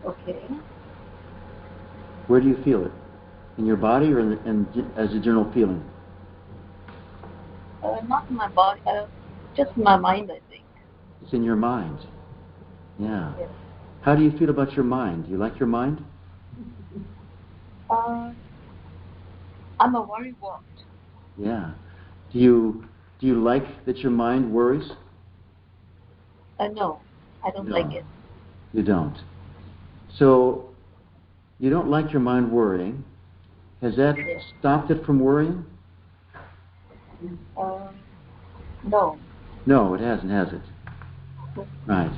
D: Okay.
A: Where do you feel it? In your body or as a general feeling?
D: Not in my body, just in my mind, I think.
A: It's in your mind. Yeah.
D: Yes.
A: How do you feel about your mind? Do you like your mind?
D: I'm a worrywart.
A: Yeah. Do you like that your mind worries?
D: No, I don't like it.
A: You don't. So you don't like your mind worrying. Has that stopped it from worrying?
D: No.
A: No, it hasn't, has it? Right.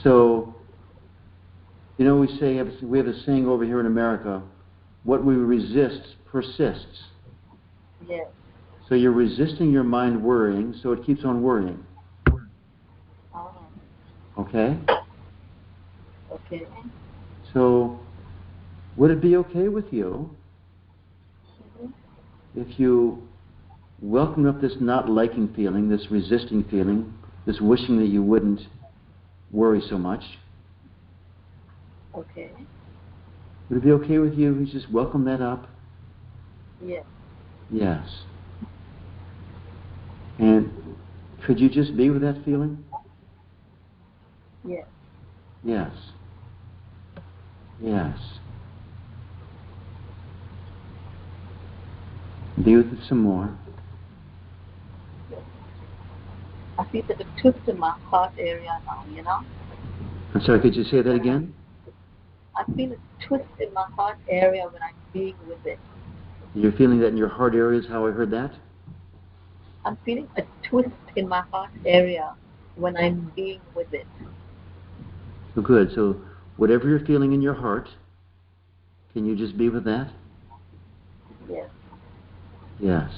A: So, we have a saying over here in America, what we resist persists.
D: Yes.
A: So you're resisting your mind worrying, so it keeps on worrying. Okay?
D: Okay.
A: So, would it be okay with you if you welcome up this not liking feeling, this resisting feeling, this wishing that you wouldn't worry so much.
D: Okay.
A: Would it be okay with you? You just welcome that up?
D: Yes.
A: Yes. And could you just be with that feeling?
D: Yes.
A: Yes. Yes. Be with it some more.
D: I feel that a twist in my heart area now, you know?
A: I'm sorry, could you say that again?
D: I feel a twist in my heart area when I'm being with it.
A: You're feeling that in your heart area is how I heard that?
D: I'm feeling a twist in my heart area when I'm being with it.
A: Oh, good. So whatever you're feeling in your heart, can you just be with that?
D: Yes.
A: Yes.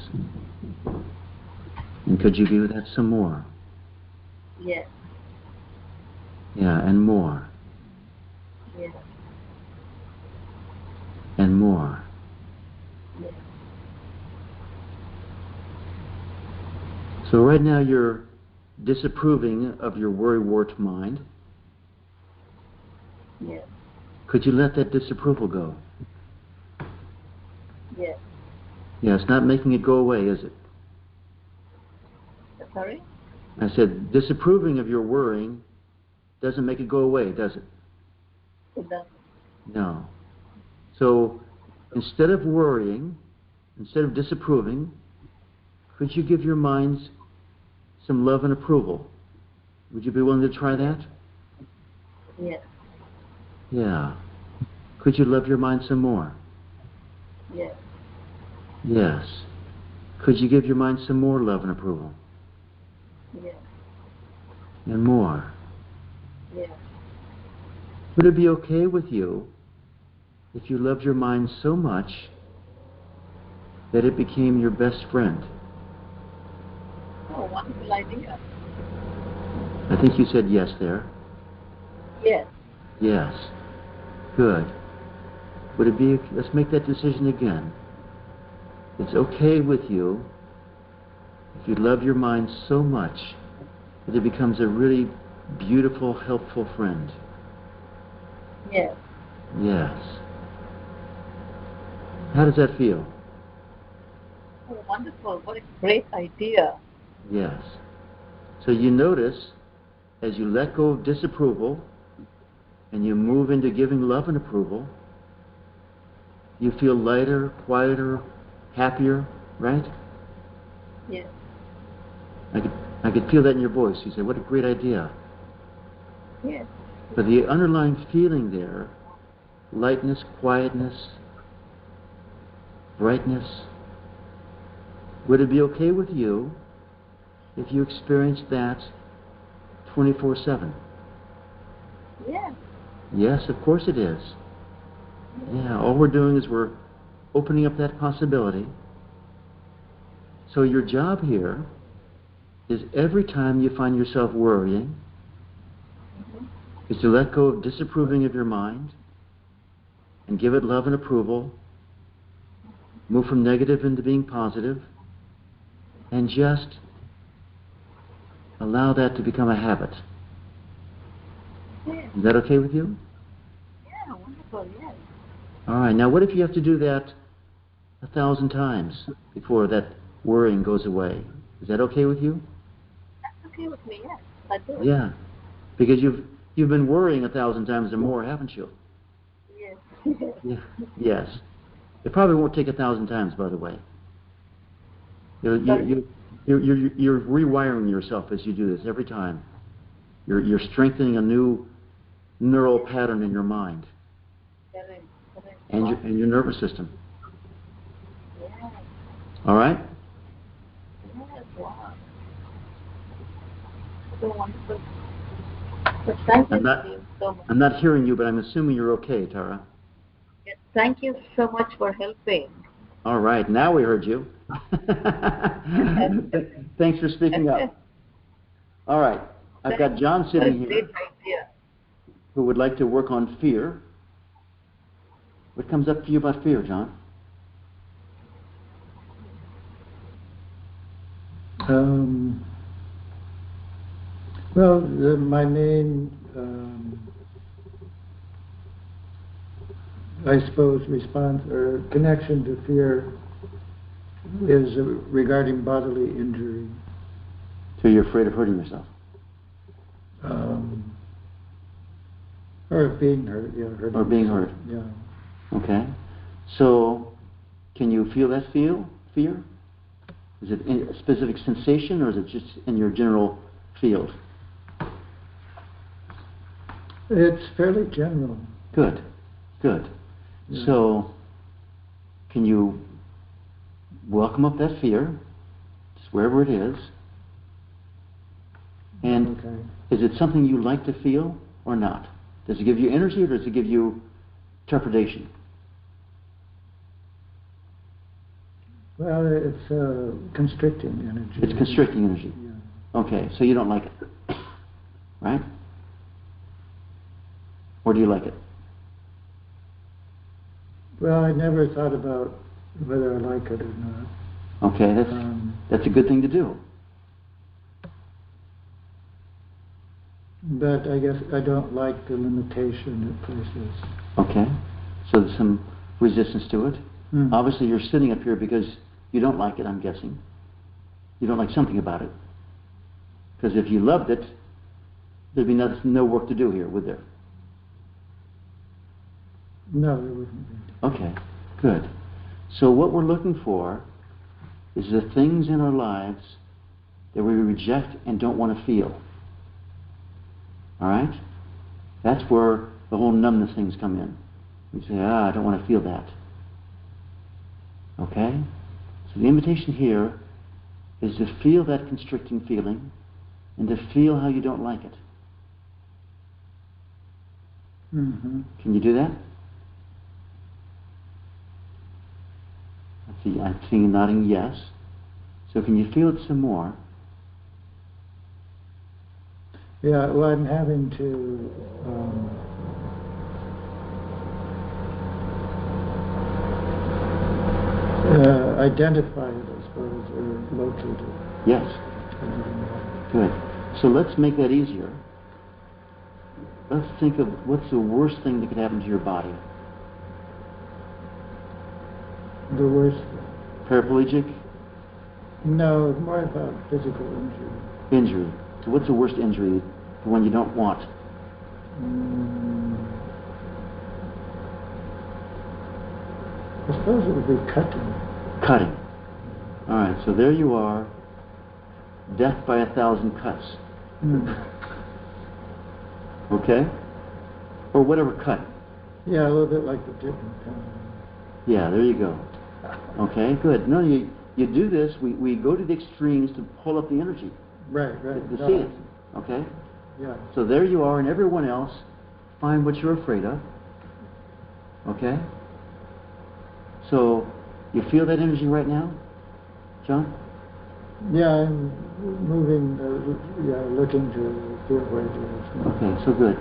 A: And could you be with that some more?
D: Yes.
A: Yeah, and more.
D: Yes.
A: And more.
D: Yes.
A: So right now you're disapproving of your worry-wart mind.
D: Yes.
A: Could you let that disapproval go?
D: Yes.
A: Yeah, it's not making it go away, is it?
D: Sorry?
A: I said disapproving of your worrying doesn't make it go away, does it?
D: It doesn't.
A: No. So instead of worrying, instead of disapproving, could you give your minds some love and approval? Would you be willing to try that?
D: Yes.
A: Yeah. Could you love your mind some more?
D: Yes.
A: Yes. Could you give your mind some more love and approval?
D: Yes.
A: And more?
D: Yes.
A: Would it be okay with you if you loved your mind so much that it became your best friend?
D: Oh, wonderful idea.
A: I think you said yes there.
D: Yes.
A: Yes. Good. Would it be, let's make that decision again. It's okay with you if you love your mind so much that it becomes a really beautiful, helpful friend.
D: Yes.
A: Yes. How does that feel?
D: Oh, wonderful. What a great idea.
A: Yes. So you notice, as you let go of disapproval and you move into giving love and approval, you feel lighter, quieter, happier, right?
D: Yes.
A: I could feel that in your voice. You say, what a great idea.
D: Yes.
A: But the underlying feeling there, lightness, quietness, brightness, would it be okay with you if you experienced that 24/7?
D: Yes.
A: Yes, of course it is. Yeah, all we're doing is we're opening up that possibility. So your job here is every time you find yourself worrying, is to let go of disapproving of your mind and give it love and approval, move from negative into being positive, and just allow that to become a habit.
D: Yes.
A: Is that okay with you?
D: Yeah, wonderful. Yes.
A: All right, now what if you have to do that 1,000 times before that worrying goes away? Is that okay with you?
D: That's okay with me. Yes. I do.
A: Yeah, because you've been worrying 1,000 times or more, haven't you?
D: Yes.
A: Yeah. Yes. It probably won't take 1,000 times, by the way. You're rewiring yourself as you do this every time. You're strengthening a new neural pattern in your mind
D: Correct.
A: and your nervous system.
D: Yes.
A: All right?
D: Yes. Wow. So wonderful. But thank you so much.
A: I'm not hearing you, but I'm assuming you're okay, Tara.
D: Yes. Thank you so much for helping.
A: All right, now we heard you. Thanks for speaking up. All right, I've got John sitting here
D: Great idea.
A: who would like to work on fear. What comes up for you about fear, John?
C: Well, my main, I suppose, response or connection to fear is regarding bodily injury.
A: So you're afraid of hurting yourself?
C: Or of being hurt, yeah.
A: Or being hurt?
C: Yeah.
A: Okay. So, can you feel that fear? Is it a specific sensation, or is it just in your general field?
C: It's fairly general.
A: Good. Good.
C: Yeah.
A: So, can you welcome up that fear, just wherever it is? And
C: Okay.
A: is it something you like to feel or not? Does it give you energy, or does it give you trepidation?
C: Well, it's constricting energy.
A: It's constricting energy.
C: Yeah.
A: Okay, so you don't like it, right? Or do you like it?
C: Well, I never thought about whether I like it or not.
A: Okay, that's a good thing to do.
C: But I guess I don't like the limitation it places.
A: Okay, so there's some resistance to it.
C: Mm.
A: Obviously, you're sitting up here because you don't like it, I'm guessing. You don't like something about it. Because if you loved it, there'd be no work to do here, would there?
C: No, there wouldn't be.
A: Okay, good. So what we're looking for is the things in our lives that we reject and don't want to feel. All right? That's where the whole numbness things come in. We say, I don't want to feel that. Okay? So the invitation here is to feel that constricting feeling and to feel how you don't like it.
C: Mm-hmm.
A: Can you do that? I'm seeing you nodding yes. So can you feel it some more?
C: Yeah, well, I'm having to identify it, I suppose, or locate it.
A: Yes. Good. So let's make that easier. Let's think of what's the worst thing that could happen to your body.
C: The worst?
A: Paraplegic?
C: No, more about physical injury.
A: Injury. So what's the worst injury? The one you don't want?
C: I suppose it would be cutting.
A: Cutting. All right, so there you are. Death by 1,000 cuts. Okay? Or whatever cut.
C: Yeah, a little bit like the dipping pen.
A: Yeah, there you go. Okay, good. No, you do this, we go to the extremes to pull up the energy.
C: Right.
A: To see it. Okay?
C: Yeah.
A: So there you are, and everyone else, find what you're afraid of. Okay? So, you feel that energy right now, John?
C: Yeah, I'm moving, looking to feel where it is.
A: Okay, so good.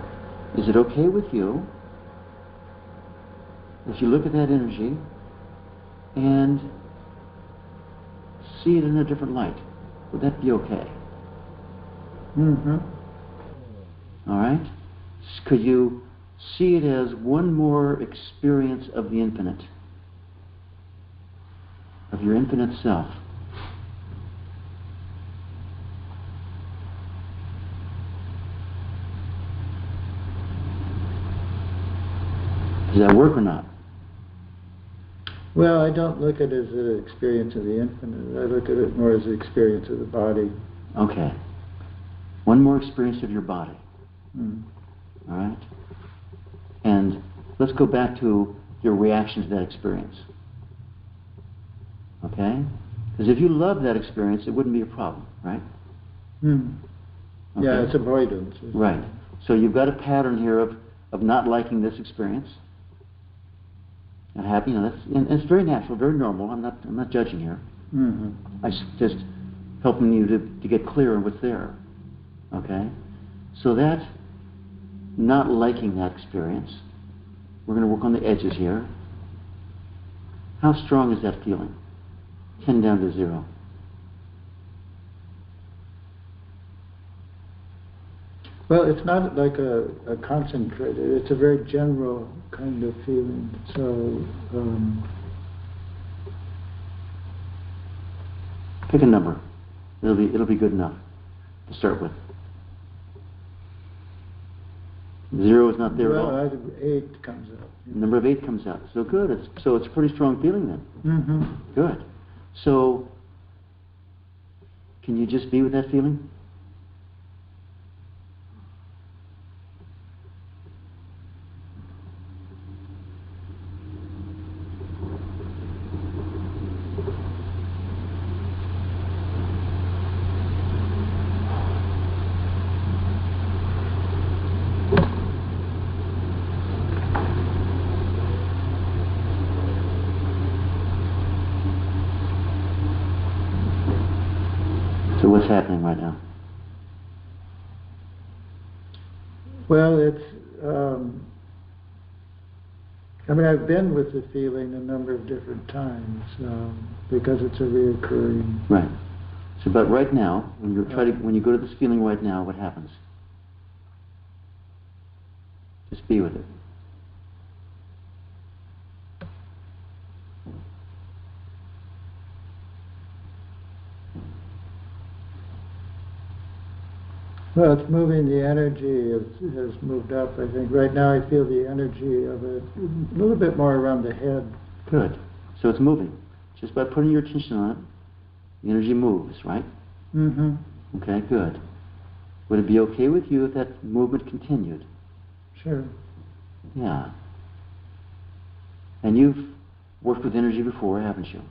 A: Is it okay with you if you look at that energy and see it in a different light? Would that be okay?
C: Mm-hmm.
A: All right? Could you see it as one more experience of the infinite? Of your infinite self? Does that work or not?
C: Well, I don't look at it as an experience of the infinite. I look at it more as an experience of the body.
A: Okay. One more experience of your body.
C: Mm.
A: All right? And let's go back to your reaction to that experience. Okay? Because if you love that experience, it wouldn't be a problem, right?
C: Mm.
A: Okay?
C: Yeah, it's avoidance.
A: Right. So you've got a pattern here of not liking this experience. Not happy, and it's very natural, very normal. I'm not judging here.
C: Mm-hmm.
A: I'm just helping you to get clear on what's there. Okay? So that not liking that experience, we're going to work on the edges here. How strong is that feeling? 10 down to 0.
C: Well, it's not like a concentrated, it's a very general kind of feeling. So,
A: Pick a number. It'll be good enough to start with. 0 is not there at all.
C: well, either 8 comes up.
A: Number of 8 comes out. So good. It's a pretty strong feeling then.
C: Mm-hmm.
A: Good. So, can you just be with that feeling? So what's happening right now?
C: Well, it's, I mean, I've been with the feeling a number of different times because it's a reoccurring.
A: Right. So, but right now, when you go to this feeling right now, what happens? Just be with it.
C: Well, it's moving, the energy has moved up, I think. Right now I feel the energy of it a little bit more around the head.
A: Good. So it's moving. Just by putting your attention on it, the energy moves, right?
C: Mm-hmm.
A: Okay, good. Would it be okay with you if that movement continued?
C: Sure.
A: Yeah. And you've worked with energy before, haven't you?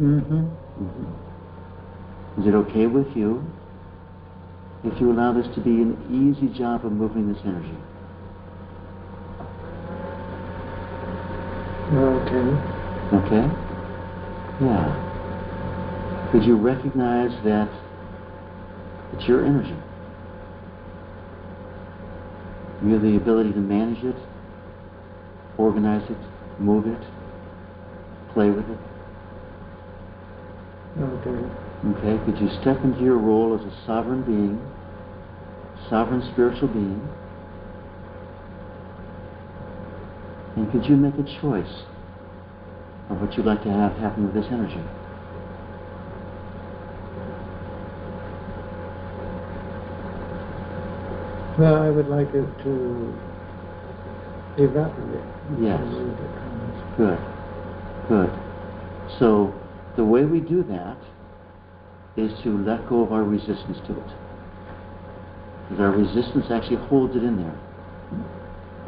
C: Mm-hmm.
A: Is it okay with you if you allow this to be an easy job of moving this energy?
C: Okay.
A: Okay? Yeah. Could you recognize that it's your energy? You have the ability to manage it, organize it, move it, play with it.
C: Okay.
A: Okay, could you step into your role as a sovereign being, sovereign spiritual being, and could you make a choice of what you'd like to have happen with this energy?
C: Well, I would like it to evaporate.
A: Yes. Good. Good. So the way we do that is to let go of our resistance to it. Because our resistance actually holds it in there.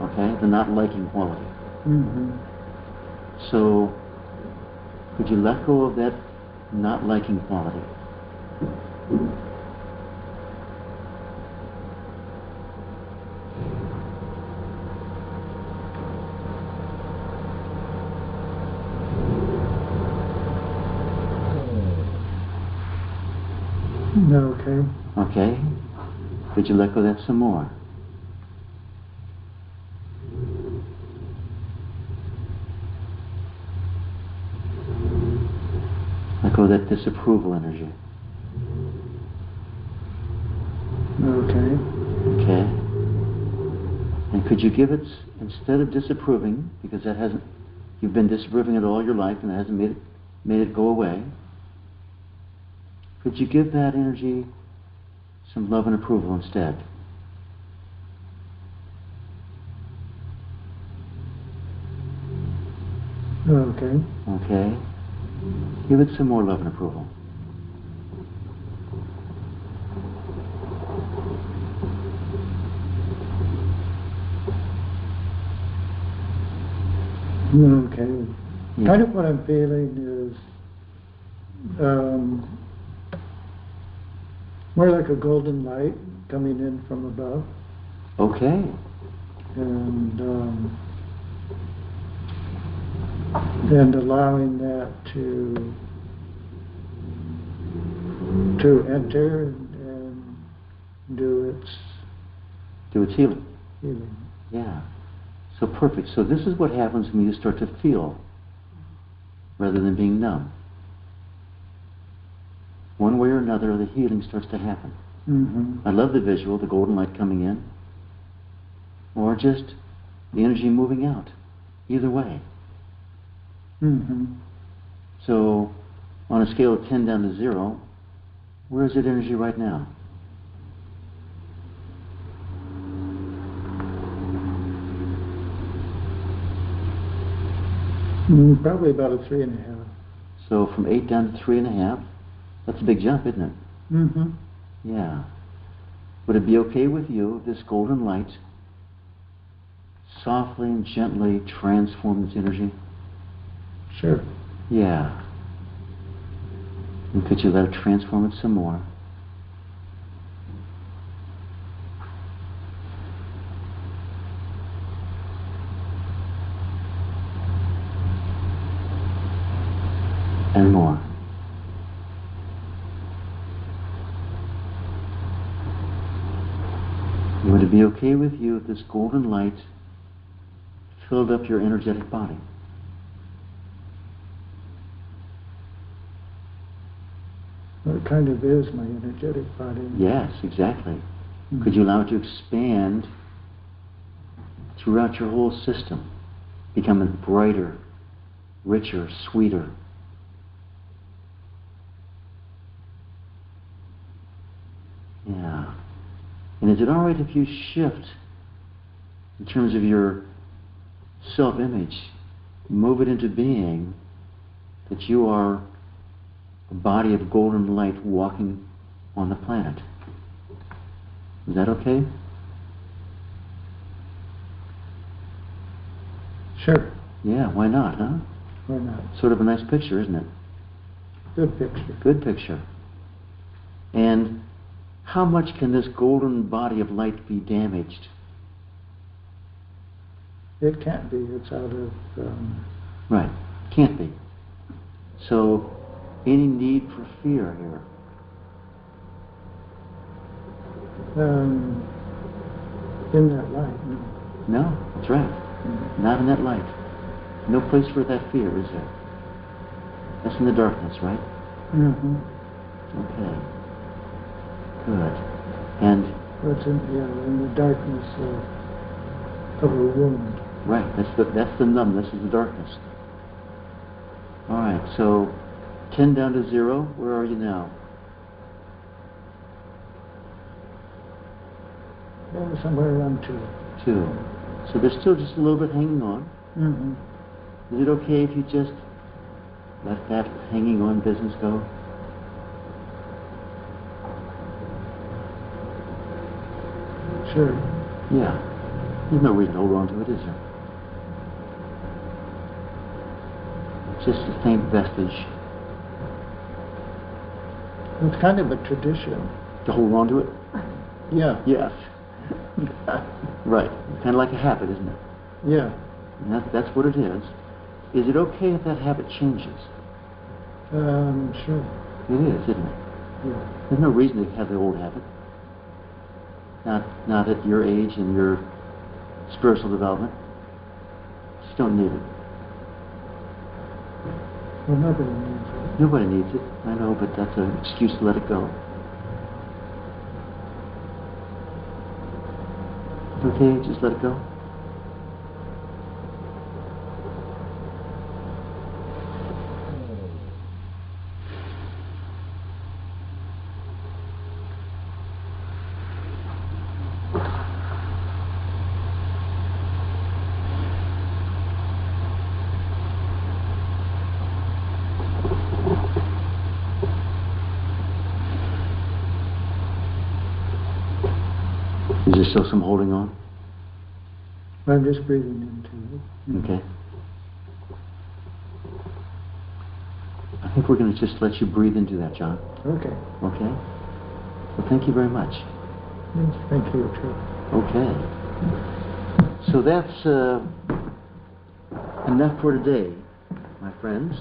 A: Okay? The not liking quality.
C: Mm-hmm.
A: So could you let go of that not liking quality?
C: Okay.
A: Okay? Could you let go of that some more? Let go of that disapproval energy.
C: Okay.
A: Okay? And could you give it, instead of disapproving, because that hasn't, you've been disapproving it all your life and it hasn't made it go away, could you give that energy some love and approval instead?
C: Okay.
A: Okay? Give it some more love and approval.
C: Okay.
A: Yeah.
C: Kind of what I'm feeling is more like a golden light coming in from above.
A: Okay.
C: And allowing that to enter and do its
A: healing.
C: healing.
A: Yeah. So perfect. So this is what happens when you start to feel rather than being numb. One way or another, the healing starts to happen.
C: Mm-hmm.
A: I love the visual, the golden light coming in, or just the energy moving out. Either way.
C: Mm-hmm.
A: So, on a scale of 10 down to 0, where is that energy right now?
C: Probably about a 3.5.
A: So from 8 down to 3.5, that's a big jump, isn't it?
C: Mm-hmm.
A: Yeah. Would it be okay with you if this golden light softly and gently transformed this energy?
C: Sure.
A: Yeah. And could you let it transform it some more? And more. Would it be okay with you if this golden light filled up your energetic body?
C: Well, it kind of is my energetic body.
A: Yes, exactly.
C: Mm-hmm.
A: Could you allow it to expand throughout your whole system, becoming brighter, richer, sweeter? Yeah. And is it all right if you shift in terms of your self-image, move it into being that you are a body of golden light walking on the planet? Is that okay?
C: Sure.
A: Yeah, why not, huh?
C: Why not?
A: Sort of a nice picture, isn't it?
C: Good picture.
A: Good picture. And how much can this golden body of light be damaged?
C: It can't be. It's out of...
A: Right. Can't be. So, any need for fear here?
C: in that light. No.
A: No, that's right.
C: Mm-hmm.
A: Not in that light. No place for that fear, is there? That's in the darkness, right?
C: Mm-hmm.
A: Okay. Good. And
C: It's in the darkness of a wound.
A: right, that's the numbness of the darkness. All right. So 10 down to 0. Where are you now?
C: Somewhere around 2.
A: 2. So there's still just a little bit hanging on.
C: Mm-hmm.
A: Is it okay if you just let that hanging on business go?
C: Sure.
A: Yeah. There's no reason to hold on to it, is there? It's just a faint vestige.
C: It's kind of a tradition.
A: To hold on to it?
C: Yeah.
A: Yes. Right. Kind of like a habit, isn't it?
C: Yeah.
A: And that's what it is. Is it okay if that habit changes?
C: Sure.
A: It is, isn't it?
C: Yeah.
A: There's no reason to have the old habit. Not at your age and your spiritual development. Just don't need it.
C: Well, nobody needs it.
A: Nobody needs it. I know, but that's an excuse to let it go. Okay, just let it go. Is there still some holding on?
C: I'm just breathing into it.
A: Okay. I think we're going to just let you breathe into that, John.
C: Okay.
A: Okay? Well, thank you very much.
C: Yes, thank you, too.
A: Okay. So that's enough for today, my friends.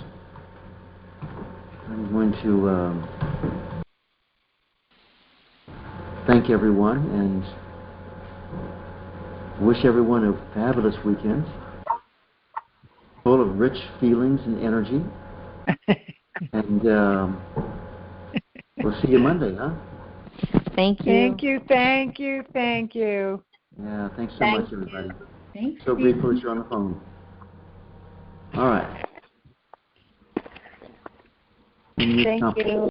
A: I'm going to thank everyone and wish everyone a fabulous weekend, full of rich feelings and energy. And we'll see you Monday, huh?
B: Thank Thank you.
F: Thank you, thank you, thank you.
A: Yeah, thanks so
D: Thank
A: much, everybody.
G: Thanks.
A: So grateful that you're on the phone. All right.
F: Thank you.